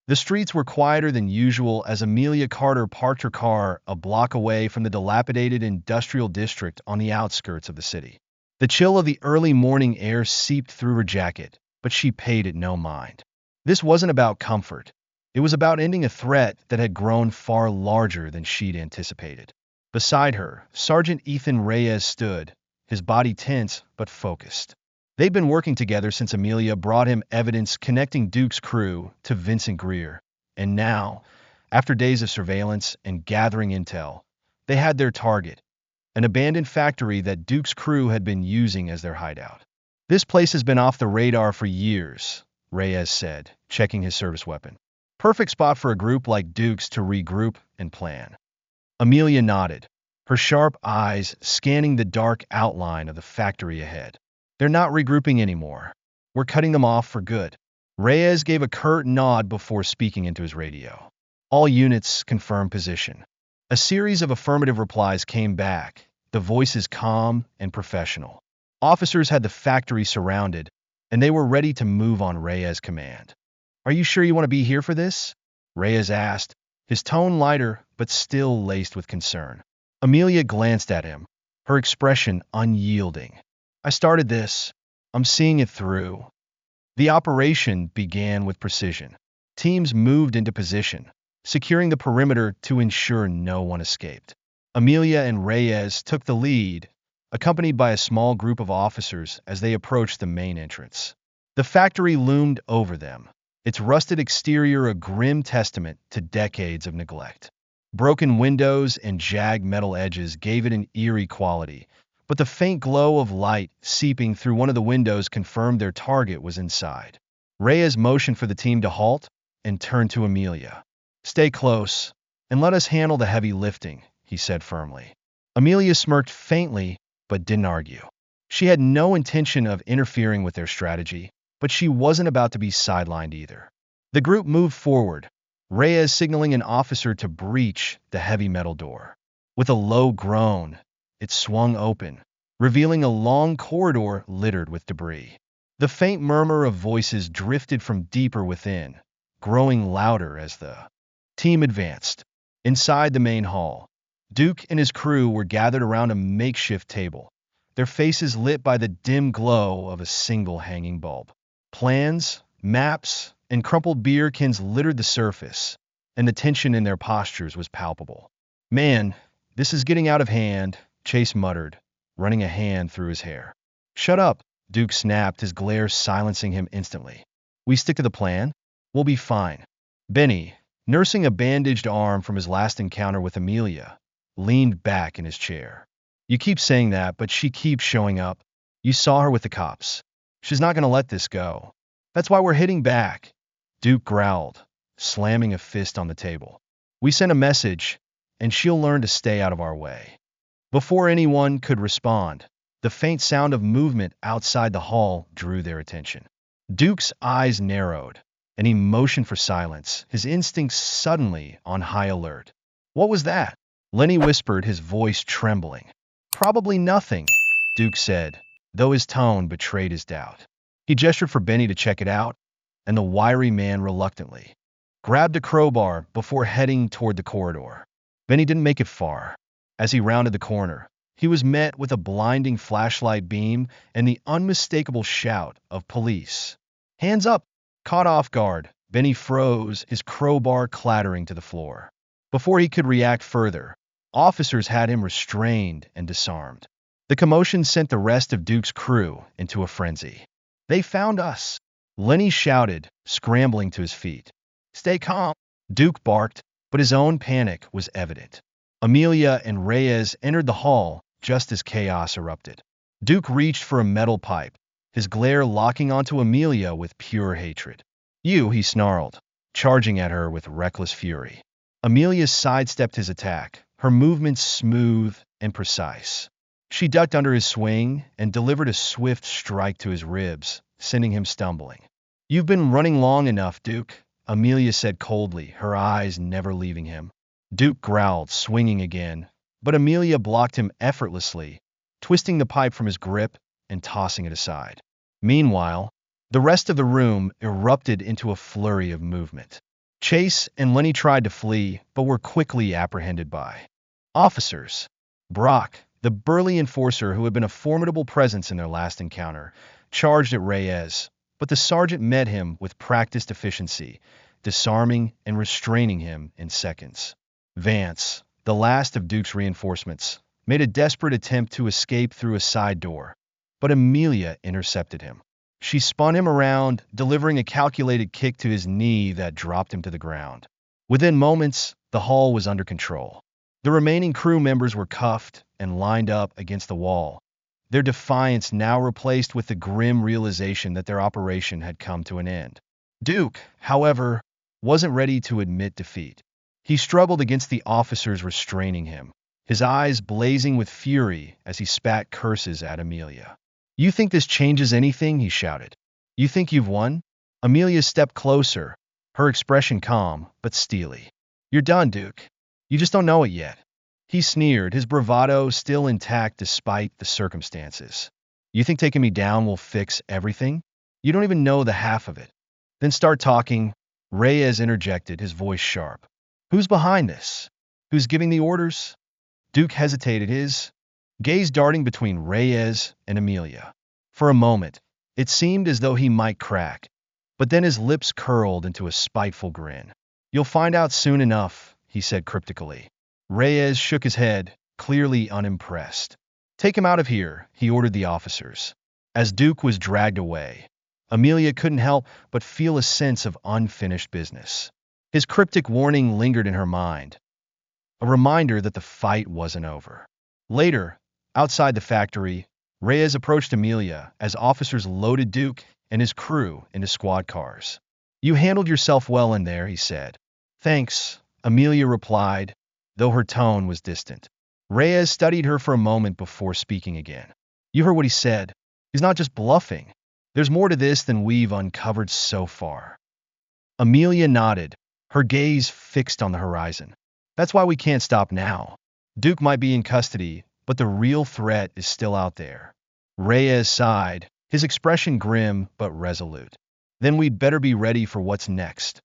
The streets were quieter than usual as Amelia Carter parked her car a block away from the dilapidated industrial district on the outskirts of the city. The chill of the early morning air seeped through her jacket, but she paid it no mind. This wasn't about comfort. It was about ending a threat that had grown far larger than she'd anticipated. Beside her, Sergeant Ethan Reyes stood, his body tense but focused. They'd been working together since Amelia brought him evidence connecting Duke's crew to Vincent Greer, and now, after days of surveillance and gathering intel, they had their target, an abandoned factory that Duke's crew had been using as their hideout. "This place has been off the radar for years," Reyes said, checking his service weapon. "Perfect spot for a group like Duke's to regroup and plan." Amelia nodded, her sharp eyes scanning the dark outline of the factory ahead. "They're not regrouping anymore. We're cutting them off for good." Reyes gave a curt nod before speaking into his radio. All units confirmed position. A series of affirmative replies came back, the voices calm and professional. Officers had the factory surrounded, and they were ready to move on Reyes' command. "Are you sure you want to be here for this?" Reyes asked, his tone lighter but still laced with concern. Amelia glanced at him, her expression unyielding. "I started this. I'm seeing it through." The operation began with precision. Teams moved into position, securing the perimeter to ensure no one escaped. Amelia and Reyes took the lead, accompanied by a small group of officers as they approached the main entrance. The factory loomed over them, its rusted exterior a grim testament to decades of neglect. Broken windows and jagged metal edges gave it an eerie quality, but the faint glow of light seeping through one of the windows confirmed their target was inside. Reyes motioned for the team to halt and turned to Amelia. "Stay close, and let us handle the heavy lifting," he said firmly. Amelia smirked faintly, but didn't argue. She had no intention of interfering with their strategy, but she wasn't about to be sidelined either. The group moved forward, Reyes signaling an officer to breach the heavy metal door. With a low groan, it swung open, revealing a long corridor littered with debris. The faint murmur of voices drifted from deeper within, growing louder as the team advanced. Inside the main hall, Duke and his crew were gathered around a makeshift table, their faces lit by the dim glow of a single hanging bulb. Plans, maps, and crumpled beer cans littered the surface, and the tension in their postures was palpable. "Man, this is getting out of hand," Chase muttered, running a hand through his hair. "Shut up," Duke snapped, his glare silencing him instantly. "We stick to the plan? We'll be fine." Benny, nursing a bandaged arm from his last encounter with Amelia, leaned back in his chair. "You keep saying that, but she keeps showing up. You saw her with the cops. She's not going to let this go. That's why we're hitting back," Duke growled, slamming a fist on the table. "We sent a message, and she'll learn to stay out of our way." Before anyone could respond, The faint sound of movement outside the hall drew their attention. Duke's eyes narrowed, and he motioned for silence, his instincts suddenly on high alert. "What was that?" Lenny whispered, his voice trembling. "Probably nothing," Duke said, though his tone betrayed his doubt. He gestured for Benny to check it out, and the wiry man reluctantly grabbed a crowbar before heading toward the corridor. Benny didn't make it far. As he rounded the corner, he was met with a blinding flashlight beam and the unmistakable shout of police. "Hands up!" Caught off guard, Benny froze, his crowbar clattering to the floor. Before he could react further, officers had him restrained and disarmed. The commotion sent the rest of Duke's crew into a frenzy. "They found us!" Lenny shouted, scrambling to his feet. "Stay calm," Duke barked, but his own panic was evident. Amelia and Reyes entered the hall just as chaos erupted. Duke reached for a metal pipe, his glare locking onto Amelia with pure hatred. "You," he snarled, charging at her with reckless fury. Amelia sidestepped his attack, her movements smooth and precise. She ducked under his swing and delivered a swift strike to his ribs, sending him stumbling. "You've been running long enough, Duke," Amelia said coldly, her eyes never leaving him. Duke growled, swinging again, but Amelia blocked him effortlessly, twisting the pipe from his grip and tossing it aside. Meanwhile, the rest of the room erupted into a flurry of movement. Chase and Lenny tried to flee, but were quickly apprehended by officers. Brock, the burly enforcer who had been a formidable presence in their last encounter, charged at Reyes, but the sergeant met him with practiced efficiency, disarming and restraining him in seconds. Vance, the last of Duke's reinforcements, made a desperate attempt to escape through a side door, but Amelia intercepted him. She spun him around, delivering a calculated kick to his knee that dropped him to the ground. Within moments, the hall was under control. The remaining crew members were cuffed and lined up against the wall, their defiance now replaced with the grim realization that their operation had come to an end. Duke, however, wasn't ready to admit defeat. He struggled against the officers restraining him, his eyes blazing with fury as he spat curses at Amelia. "You think this changes anything?" he shouted. "You think you've won?" Amelia stepped closer, her expression calm but steely. "You're done, Duke. You just don't know it yet." He sneered, his bravado still intact despite the circumstances. "You think taking me down will fix everything? You don't even know the half of it." "Then start talking," Reyes interjected, his voice sharp. "Who's behind this? Who's giving the orders?" Duke hesitated, his gaze darting between Reyes and Amelia. For a moment, it seemed as though he might crack, but then his lips curled into a spiteful grin. "You'll find out soon enough," he said cryptically. Reyes shook his head, clearly unimpressed. "Take him out of here," he ordered the officers. As Duke was dragged away, Amelia couldn't help but feel a sense of unfinished business. His cryptic warning lingered in her mind, a reminder that the fight wasn't over. Later, outside the factory, Reyes approached Amelia as officers loaded Duke and his crew into squad cars. "You handled yourself well in there," he said. "Thanks," Amelia replied, though her tone was distant. Reyes studied her for a moment before speaking again. "You heard what he said. He's not just bluffing. There's more to this than we've uncovered so far." Amelia nodded, her gaze fixed on the horizon. "That's why we can't stop now. Duke might be in custody, but the real threat is still out there." Reyes sighed, his expression grim but resolute. "Then we'd better be ready for what's next."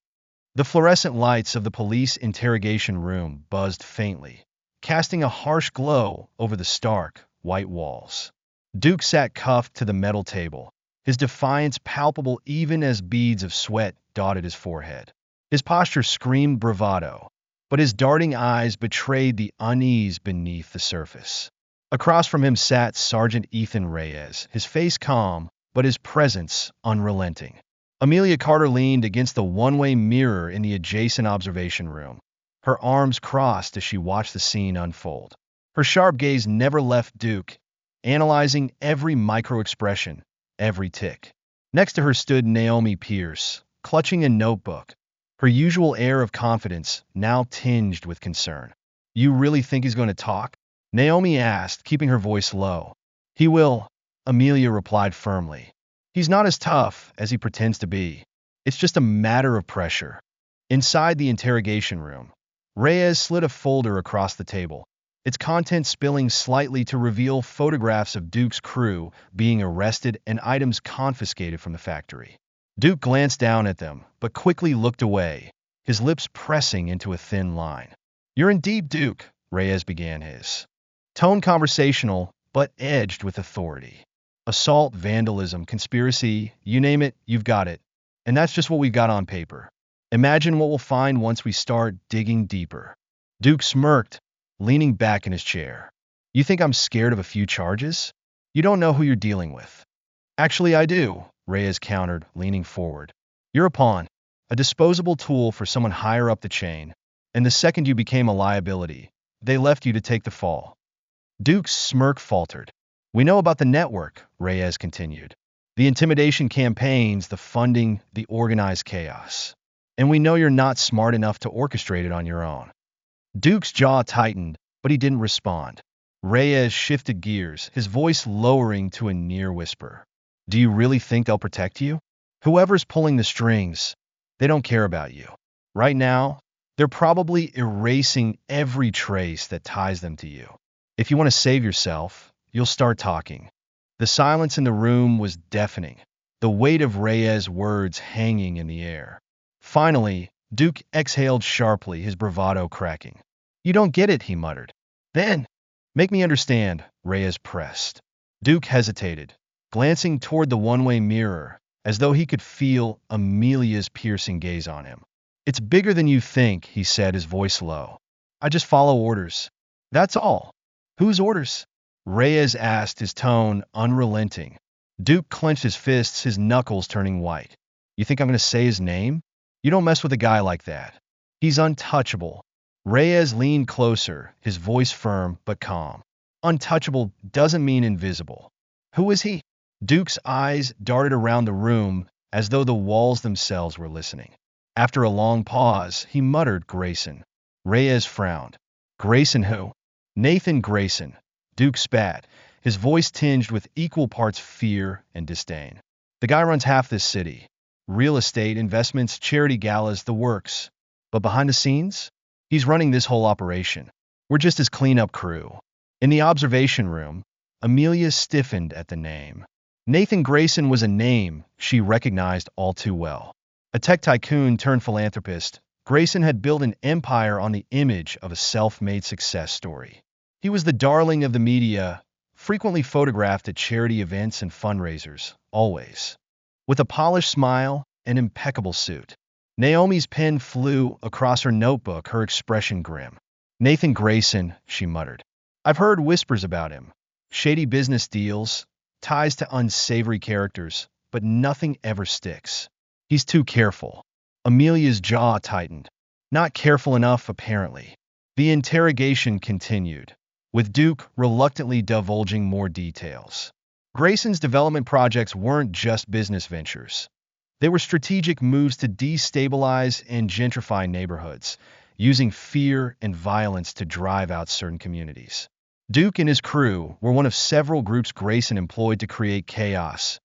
The fluorescent lights of the police interrogation room buzzed faintly, casting a harsh glow over the stark, white walls. Duke sat cuffed to the metal table, his defiance palpable even as beads of sweat dotted his forehead. His posture screamed bravado, but his darting eyes betrayed the unease beneath the surface. Across from him sat Sergeant Ethan Reyes, his face calm, but his presence unrelenting. Amelia Carter leaned against the one-way mirror in the adjacent observation room, her arms crossed as she watched the scene unfold. Her sharp gaze never left Duke, analyzing every micro-expression, every tick. Next to her stood Naomi Pierce, clutching a notebook, her usual air of confidence now tinged with concern. "You really think he's going to talk?" Naomi asked, keeping her voice low. He will, Amelia replied firmly. He's not as tough as he pretends to be. It's just a matter of pressure. Inside the interrogation room, Reyes slid a folder across the table, its contents spilling slightly to reveal photographs of Duke's crew being arrested and items confiscated from the factory. Duke glanced down at them, but quickly looked away, his lips pressing into a thin line. You're in deep, Duke, Reyes began his tone conversational, but edged with authority. Assault, vandalism, conspiracy, you name it, you've got it. And that's just what we've got on paper. Imagine what we'll find once we start digging deeper. Duke smirked, leaning back in his chair. You think I'm scared of a few charges? You don't know who you're dealing with. Actually, I do, Reyes countered, leaning forward. You're a pawn, a disposable tool for someone higher up the chain, and the second you became a liability, they left you to take the fall. Duke's smirk faltered. We know about the network, Reyes continued. The intimidation campaigns, the funding, the organized chaos. And we know you're not smart enough to orchestrate it on your own. Duke's jaw tightened, but he didn't respond. Reyes shifted gears, his voice lowering to a near whisper. Do you really think they'll protect you? Whoever's pulling the strings, they don't care about you. Right now, they're probably erasing every trace that ties them to you. If you want to save yourself, you'll start talking. The silence in the room was deafening, the weight of Reyes' words hanging in the air. Finally, Duke exhaled sharply, his bravado cracking. You don't get it, he muttered. Then, make me understand, Reyes pressed. Duke hesitated, glancing toward the one-way mirror, as though he could feel Amelia's piercing gaze on him. It's bigger than you think, he said, his voice low. I just follow orders. That's all. Whose orders? Reyes asked, his tone unrelenting. Duke clenched his fists, his knuckles turning white. You think I'm going to say his name? You don't mess with a guy like that. He's untouchable. Reyes leaned closer, his voice firm but calm. Untouchable doesn't mean invisible. Who is he? Duke's eyes darted around the room as though the walls themselves were listening. After a long pause, he muttered, Grayson. Reyes frowned. Grayson who? Nathan Grayson. Duke spat, his voice tinged with equal parts fear and disdain. The guy runs half this city. Real estate, investments, charity galas, the works. But behind the scenes, he's running this whole operation. We're just his cleanup crew. In the observation room, Amelia stiffened at the name. Nathan Grayson was a name she recognized all too well. A tech tycoon turned philanthropist, Grayson had built an empire on the image of a self-made success story. He was the darling of the media, frequently photographed at charity events and fundraisers, always with a polished smile and impeccable suit. Naomi's pen flew across her notebook, her expression grim. Nathan Grayson, she muttered. I've heard whispers about him. Shady business deals, ties to unsavory characters, but nothing ever sticks. He's too careful. Amelia's jaw tightened. Not careful enough, apparently. The interrogation continued, with Duke reluctantly divulging more details. Grayson's development projects weren't just business ventures. They were strategic moves to destabilize and gentrify neighborhoods, using fear and violence to drive out certain communities. Duke and his crew were one of several groups Grayson employed to create chaos,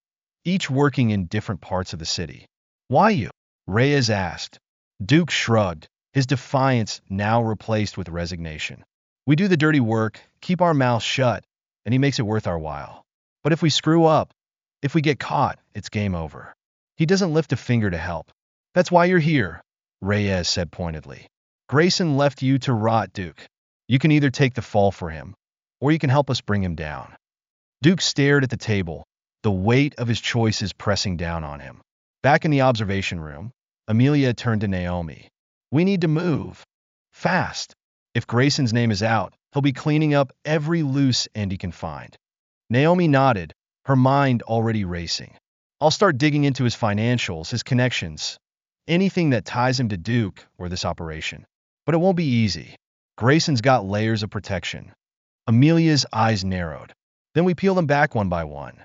each working in different parts of the city. Why you? Reyes asked. Duke shrugged, his defiance now replaced with resignation. We do the dirty work, keep our mouths shut, and he makes it worth our while. But if we screw up, if we get caught, it's game over. He doesn't lift a finger to help. That's why you're here, Reyes said pointedly. Grayson left you to rot, Duke. You can either take the fall for him, or you can help us bring him down. Duke stared at the table, the weight of his choices pressing down on him. Back in the observation room, Amelia turned to Naomi. We need to move. Fast. If Grayson's name is out, he'll be cleaning up every loose end he can find. Naomi nodded, her mind already racing. I'll start digging into his financials, his connections, anything that ties him to Duke or this operation. But it won't be easy. Grayson's got layers of protection. Amelia's eyes narrowed. Then we peel them back one by one.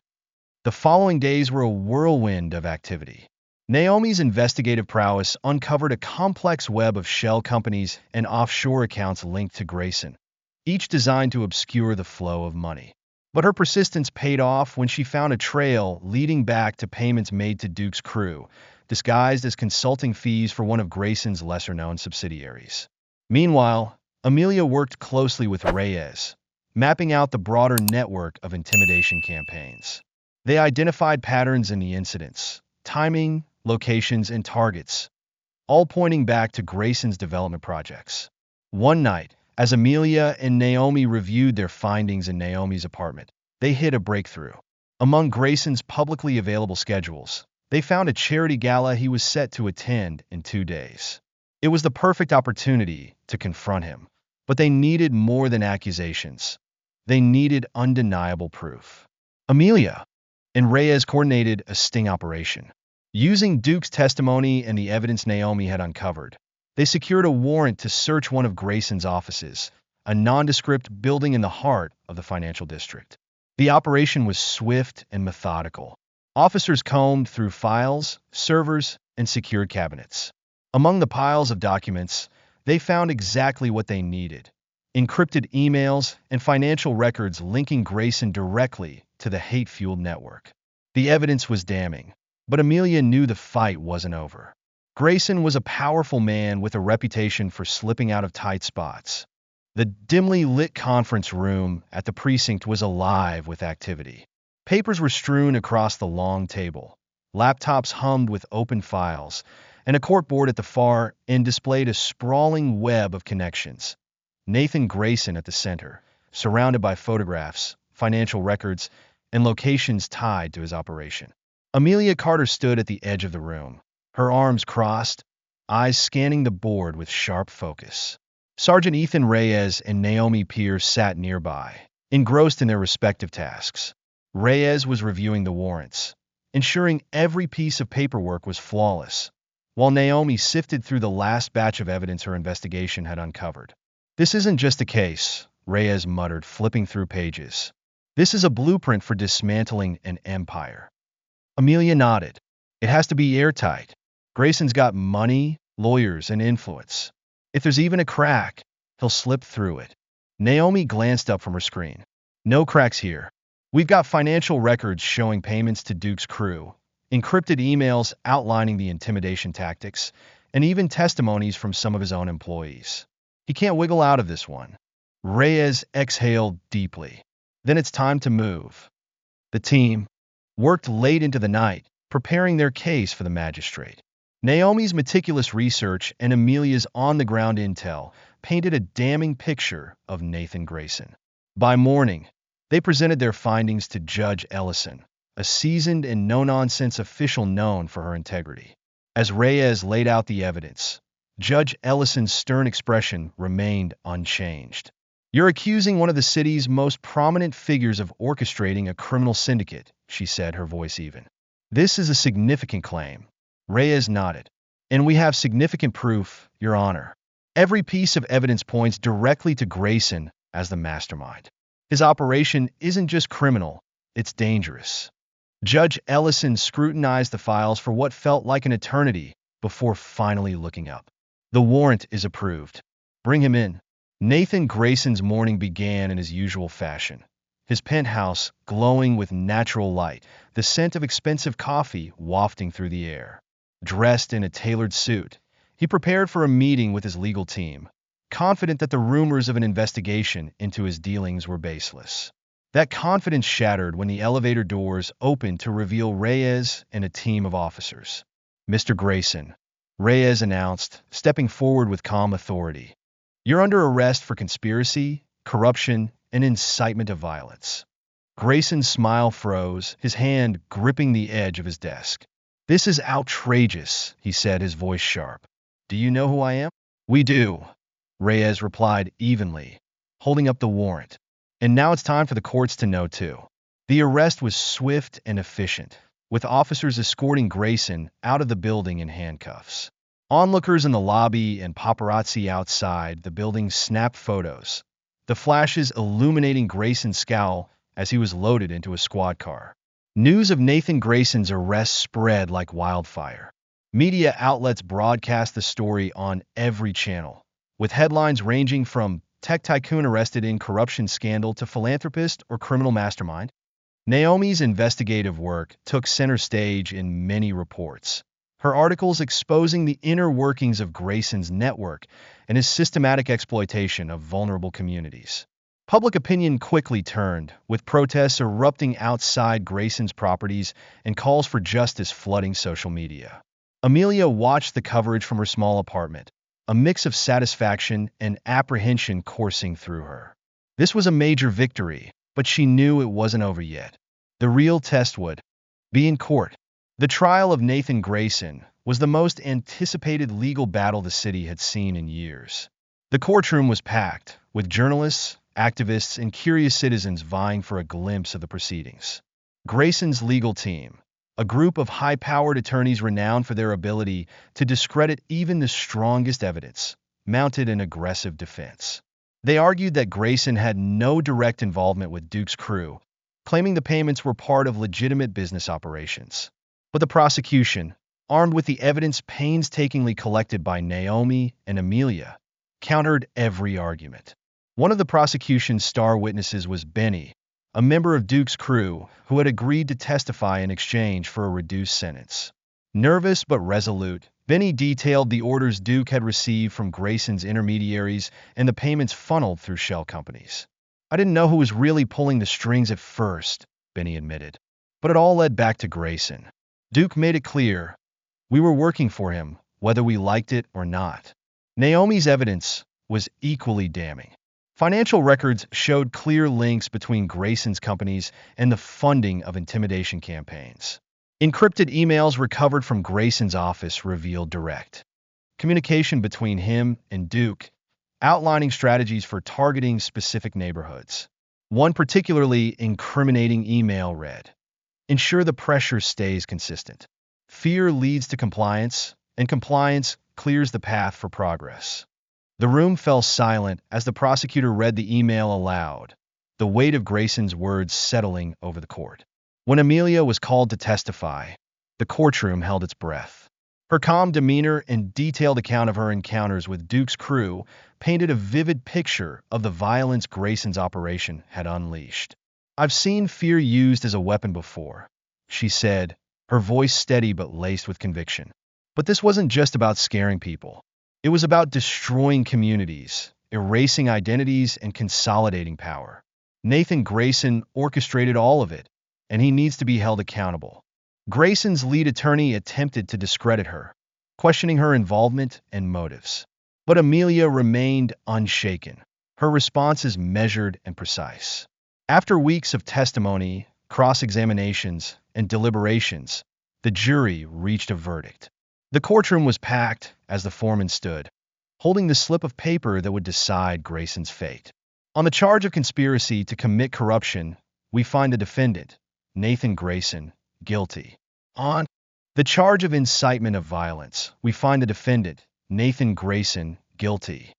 The following days were a whirlwind of activity. Naomi's investigative prowess uncovered a complex web of shell companies and offshore accounts linked to Grayson, each designed to obscure the flow of money. But her persistence paid off when she found a trail leading back to payments made to Duke's crew, disguised as consulting fees for one of Grayson's lesser-known subsidiaries. Meanwhile, Amelia worked closely with Reyes, mapping out the broader network of intimidation campaigns. They identified patterns in the incidents, timing, locations, and targets, all pointing back to Grayson's development projects. One night, as Amelia and Naomi reviewed their findings in Naomi's apartment, they hit a breakthrough. Among Grayson's publicly available schedules, they found a charity gala he was set to attend in 2 days. It was the perfect opportunity to confront him, but they needed more than accusations. They needed undeniable proof. Amelia and Reyes coordinated a sting operation. Using Duke's testimony and the evidence Naomi had uncovered, they secured a warrant to search one of Grayson's offices, a nondescript building in the heart of the financial district. The operation was swift and methodical. Officers combed through files, servers, and secured cabinets. Among the piles of documents, they found exactly what they needed: encrypted emails and financial records linking Grayson directly to the hate-fueled network. The evidence was damning, but Amelia knew the fight wasn't over. Grayson was a powerful man with a reputation for slipping out of tight spots. The dimly lit conference room at the precinct was alive with activity. Papers were strewn across the long table. Laptops hummed with open files, and a corkboard at the far end displayed a sprawling web of connections. Nathan Grayson at the center, surrounded by photographs, financial records, and locations tied to his operation. Amelia Carter stood at the edge of the room, her arms crossed, eyes scanning the board with sharp focus. Sergeant Ethan Reyes and Naomi Pierce sat nearby, engrossed in their respective tasks. Reyes was reviewing the warrants, ensuring every piece of paperwork was flawless, while Naomi sifted through the last batch of evidence her investigation had uncovered. "This isn't just a case," Reyes muttered, flipping through pages. "This is a blueprint for dismantling an empire." Amelia nodded. "It has to be airtight. Grayson's got money, lawyers, and influence. If there's even a crack, he'll slip through it." Naomi glanced up from her screen. "No cracks here. We've got financial records showing payments to Duke's crew, encrypted emails outlining the intimidation tactics, and even testimonies from some of his own employees. He can't wiggle out of this one." Reyes exhaled deeply. "Then it's time to move." The team worked late into the night, preparing their case for the magistrate. Naomi's meticulous research and Amelia's on-the-ground intel painted a damning picture of Nathan Grayson. By morning, they presented their findings to Judge Ellison, a seasoned and no-nonsense official known for her integrity. As Reyes laid out the evidence, Judge Ellison's stern expression remained unchanged. "You're accusing one of the city's most prominent figures of orchestrating a criminal syndicate," she said, her voice even. "This is a significant claim." Reyes nodded. "And we have significant proof, Your Honor. Every piece of evidence points directly to Grayson as the mastermind. His operation isn't just criminal, it's dangerous." Judge Ellison scrutinized the files for what felt like an eternity before finally looking up. "The warrant is approved. Bring him in." Nathan Grayson's morning began in his usual fashion. His penthouse glowing with natural light, the scent of expensive coffee wafting through the air. Dressed in a tailored suit, he prepared for a meeting with his legal team, confident that the rumors of an investigation into his dealings were baseless. That confidence shattered when the elevator doors opened to reveal Reyes and a team of officers. "Mr. Grayson," Reyes announced, stepping forward with calm authority, "you're under arrest for conspiracy, corruption, and incitement of violence." Grayson's smile froze, his hand gripping the edge of his desk. "This is outrageous," he said, his voice sharp. "Do you know who I am?" "We do," Reyes replied evenly, holding up the warrant. "And now it's time for the courts to know too." The arrest was swift and efficient, with officers escorting Grayson out of the building in handcuffs. Onlookers in the lobby and paparazzi outside the building snapped photos, the flashes illuminating Grayson's scowl as he was loaded into a squad car. News of Nathan Grayson's arrest spread like wildfire. Media outlets broadcast the story on every channel, with headlines ranging from tech tycoon arrested in corruption scandal to philanthropist or criminal mastermind? Naomi's investigative work took center stage in many reports. Her articles exposing the inner workings of Grayson's network and his systematic exploitation of vulnerable communities. Public opinion quickly turned, with protests erupting outside Grayson's properties and calls for justice flooding social media. Amelia watched the coverage from her small apartment, a mix of satisfaction and apprehension coursing through her. This was a major victory, but she knew it wasn't over yet. The real test would be in court. The trial of Nathan Grayson was the most anticipated legal battle the city had seen in years. The courtroom was packed, with journalists, activists, and curious citizens vying for a glimpse of the proceedings. Grayson's legal team, a group of high-powered attorneys renowned for their ability to discredit even the strongest evidence, mounted an aggressive defense. They argued that Grayson had no direct involvement with Duke's crew, claiming the payments were part of legitimate business operations. But the prosecution, armed with the evidence painstakingly collected by Naomi and Amelia, countered every argument. One of the prosecution's star witnesses was Benny, a member of Duke's crew who had agreed to testify in exchange for a reduced sentence. Nervous but resolute, Benny detailed the orders Duke had received from Grayson's intermediaries and the payments funneled through shell companies. "I didn't know who was really pulling the strings at first," Benny admitted. "But it all led back to Grayson. Duke made it clear we were working for him, whether we liked it or not." Naomi's evidence was equally damning. Financial records showed clear links between Grayson's companies and the funding of intimidation campaigns. Encrypted emails recovered from Grayson's office revealed direct communication between him and Duke, outlining strategies for targeting specific neighborhoods. One particularly incriminating email read, "Ensure the pressure stays consistent. Fear leads to compliance, and compliance clears the path for progress." The room fell silent as the prosecutor read the email aloud, the weight of Grayson's words settling over the court. When Amelia was called to testify, the courtroom held its breath. Her calm demeanor and detailed account of her encounters with Duke's crew painted a vivid picture of the violence Grayson's operation had unleashed. "I've seen fear used as a weapon before," she said, her voice steady but laced with conviction. "But this wasn't just about scaring people. It was about destroying communities, erasing identities, and consolidating power. Nathan Grayson orchestrated all of it, and he needs to be held accountable." Grayson's lead attorney attempted to discredit her, questioning her involvement and motives. But Amelia remained unshaken, her responses measured and precise. After weeks of testimony, cross-examinations, and deliberations, the jury reached a verdict. The courtroom was packed as the foreman stood, holding the slip of paper that would decide Grayson's fate. "On the charge of conspiracy to commit corruption, we find the defendant, Nathan Grayson, guilty. On the charge of incitement of violence, we find the defendant, Nathan Grayson, guilty."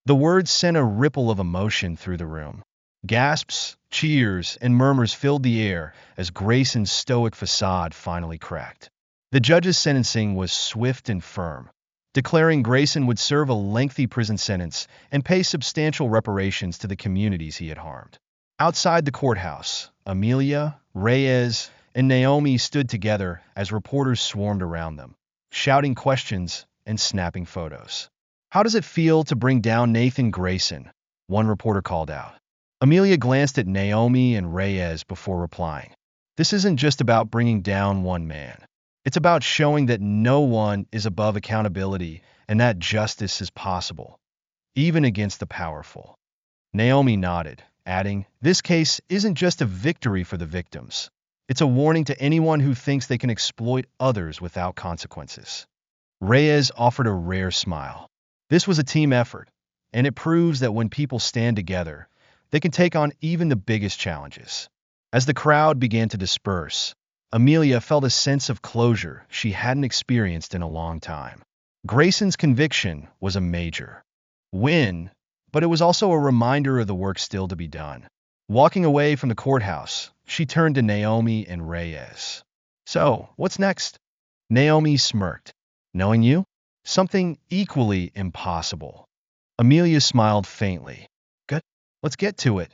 The words sent a ripple of emotion through the room. Gasps, cheers, and murmurs filled the air as Grayson's stoic facade finally cracked. The judge's sentencing was swift and firm, declaring Grayson would serve a lengthy prison sentence and pay substantial reparations to the communities he had harmed. Outside the courthouse, Amelia, Reyes, and Naomi stood together as reporters swarmed around them, shouting questions and snapping photos. "How does it feel to bring down Nathan Grayson?" one reporter called out. Amelia glanced at Naomi and Reyes before replying. "This isn't just about bringing down one man. It's about showing that no one is above accountability and that justice is possible, even against the powerful." Naomi nodded, adding, "This case isn't just a victory for the victims. It's a warning to anyone who thinks they can exploit others without consequences." Reyes offered a rare smile. This was a team effort, and it proves that when people stand together, they can take on even the biggest challenges. As the crowd began to disperse, Amelia felt a sense of closure she hadn't experienced in a long time. Grayson's conviction was a major win, but it was also a reminder of the work still to be done. Walking away from the courthouse, she turned to Naomi and Reyes. "So, what's next?" Naomi smirked. "Knowing you? Something equally impossible." Amelia smiled faintly. Let's get to it.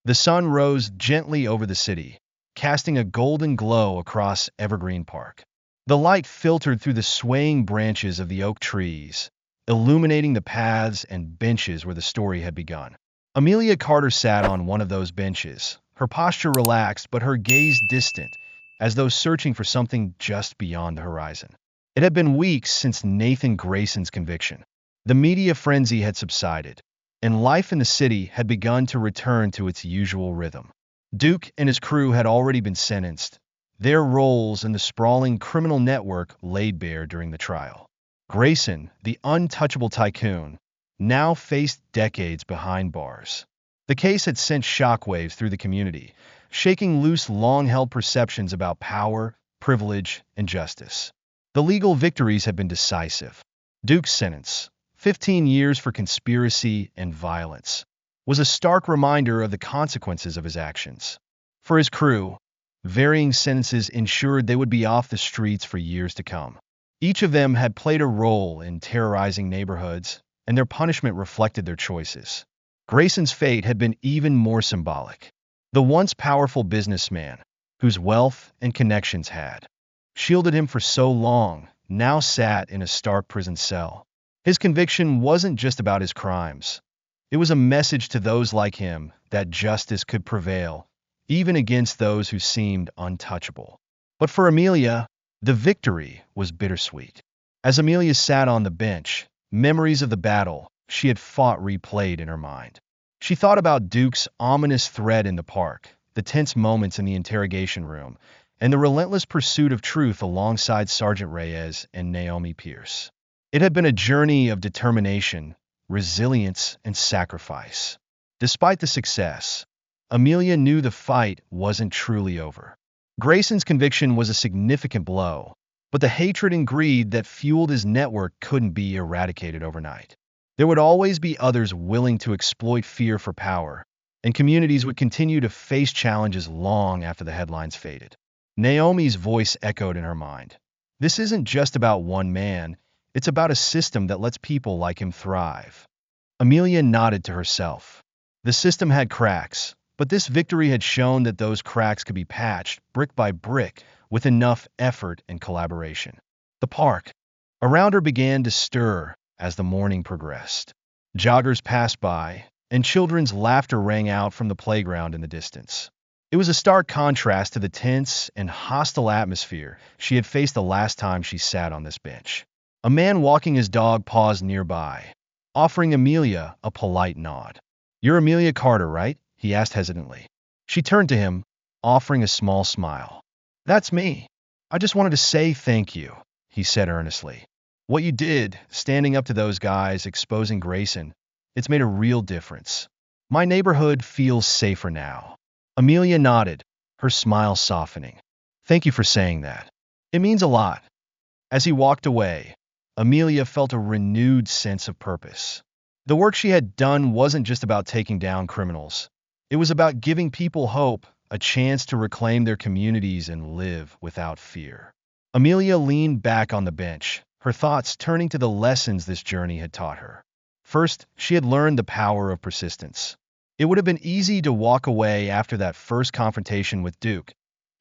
The sun rose gently over the city, casting a golden glow across Evergreen Park. The light filtered through the swaying branches of the oak trees, illuminating the paths and benches where the story had begun. Amelia Carter sat on one of those benches, her posture relaxed but her gaze distant, as though searching for something just beyond the horizon. It had been weeks since Nathan Grayson's conviction. The media frenzy had subsided, and life in the city had begun to return to its usual rhythm. Duke and his crew had already been sentenced, their roles in the sprawling criminal network laid bare during the trial. Grayson, the untouchable tycoon, now faced decades behind bars. The case had sent shockwaves through the community, shaking loose long-held perceptions about power, privilege, and justice. The legal victories had been decisive. Duke's sentence, 15 years for conspiracy and violence, was a stark reminder of the consequences of his actions. For his crew, varying sentences ensured they would be off the streets for years to come. Each of them had played a role in terrorizing neighborhoods, and their punishment reflected their choices. Grayson's fate had been even more symbolic. The once powerful businessman, whose wealth and connections had shielded him for so long, now sat in a stark prison cell. His conviction wasn't just about his crimes. It was a message to those like him that justice could prevail, even against those who seemed untouchable. But for Amelia, the victory was bittersweet. As Amelia sat on the bench, memories of the battle she had fought replayed in her mind. She thought about Duke's ominous threat in the park, the tense moments in the interrogation room, and the relentless pursuit of truth alongside Sergeant Reyes and Naomi Pierce. It had been a journey of determination, resilience, and sacrifice. Despite the success, Amelia knew the fight wasn't truly over. Grayson's conviction was a significant blow, but the hatred and greed that fueled his network couldn't be eradicated overnight. There would always be others willing to exploit fear for power, and communities would continue to face challenges long after the headlines faded. Naomi's voice echoed in her mind. This isn't just about one man, it's about a system that lets people like him thrive. Amelia nodded to herself. The system had cracks, but this victory had shown that those cracks could be patched, brick by brick, with enough effort and collaboration. The park around her began to stir as the morning progressed. Joggers passed by, and children's laughter rang out from the playground in the distance. It was a stark contrast to the tense and hostile atmosphere she had faced the last time she sat on this bench. A man walking his dog paused nearby, offering Amelia a polite nod. "You're Amelia Carter, right?" he asked hesitantly. She turned to him, offering a small smile. "That's me. I just wanted to say thank you," he said earnestly. "What you did, standing up to those guys, exposing Grayson, it's made a real difference. My neighborhood feels safer now." Amelia nodded, her smile softening. "Thank you for saying that. It means a lot." As he walked away, Amelia felt a renewed sense of purpose. The work she had done wasn't just about taking down criminals. It was about giving people hope, a chance to reclaim their communities and live without fear. Amelia leaned back on the bench, her thoughts turning to the lessons this journey had taught her. First, she had learned the power of persistence. It would have been easy to walk away after that first confrontation with Duke,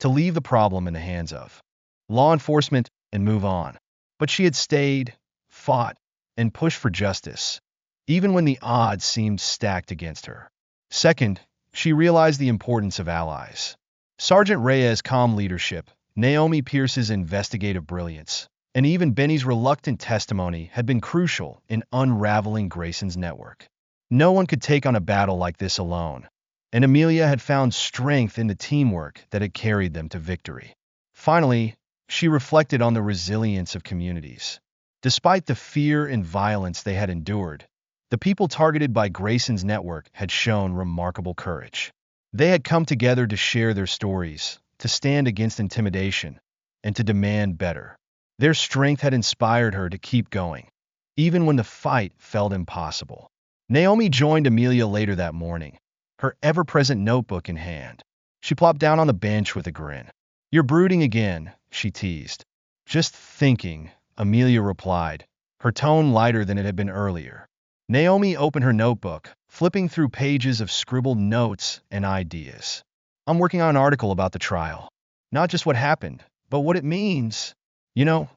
to leave the problem in the hands of law enforcement and move on. But she had stayed, fought, and pushed for justice, even when the odds seemed stacked against her. Second, she realized the importance of allies. Sergeant Reyes' calm leadership, Naomi Pierce's investigative brilliance, and even Benny's reluctant testimony had been crucial in unraveling Grayson's network. No one could take on a battle like this alone, and Amelia had found strength in the teamwork that had carried them to victory. Finally, she reflected on the resilience of communities. Despite the fear and violence they had endured, the people targeted by Grayson's network had shown remarkable courage. They had come together to share their stories, to stand against intimidation, and to demand better. Their strength had inspired her to keep going, even when the fight felt impossible. Naomi joined Amelia later that morning, her ever-present notebook in hand. She plopped down on the bench with a grin. "You're brooding again," she teased. "Just thinking," Amelia replied, her tone lighter than it had been earlier. Naomi opened her notebook, flipping through pages of scribbled notes and ideas. I'm working on an article about the trial. Not just what happened, but what it means.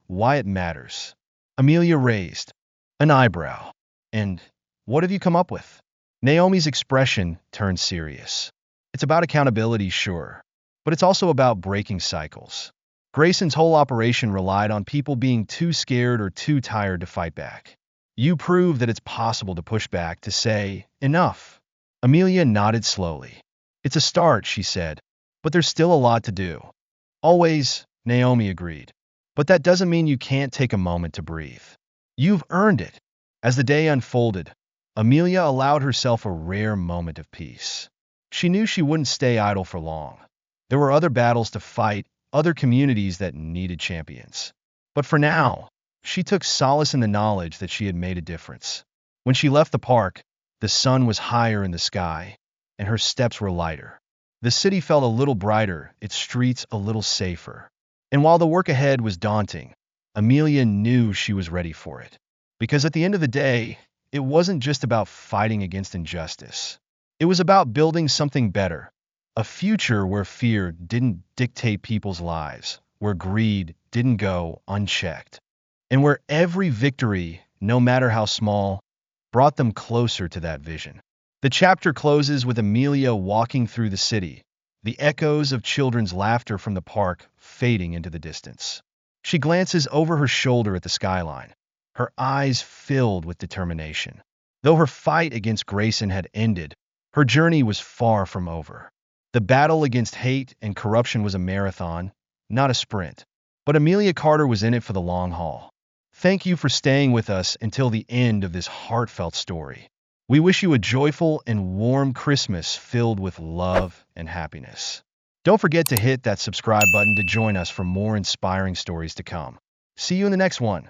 Why it matters. Amelia raised an eyebrow. And what have you come up with? Naomi's expression turned serious. It's about accountability, sure, but it's also about breaking cycles. Grayson's whole operation relied on people being too scared or too tired to fight back. You prove that it's possible to push back, to say, enough. Amelia nodded slowly. It's a start, she said, but there's still a lot to do. Always, Naomi agreed. But that doesn't mean you can't take a moment to breathe. You've earned it. As the day unfolded, Amelia allowed herself a rare moment of peace. She knew she wouldn't stay idle for long. There were other battles to fight, other communities that needed champions. But for now, she took solace in the knowledge that she had made a difference. When she left the park, the sun was higher in the sky, and her steps were lighter. The city felt a little brighter, its streets a little safer. And while the work ahead was daunting, Amelia knew she was ready for it. Because at the end of the day, it wasn't just about fighting against injustice. It was about building something better, a future where fear didn't dictate people's lives, where greed didn't go unchecked, and where every victory, no matter how small, brought them closer to that vision. The chapter closes with Amelia walking through the city, the echoes of children's laughter from the park fading into the distance. She glances over her shoulder at the skyline, her eyes filled with determination. Though her fight against Grayson had ended, her journey was far from over. The battle against hate and corruption was a marathon, not a sprint. But Amelia Carter was in it for the long haul. Thank you for staying with us until the end of this heartfelt story. We wish you a joyful and warm Christmas filled with love and happiness. Don't forget to hit that subscribe button to join us for more inspiring stories to come. See you in the next one.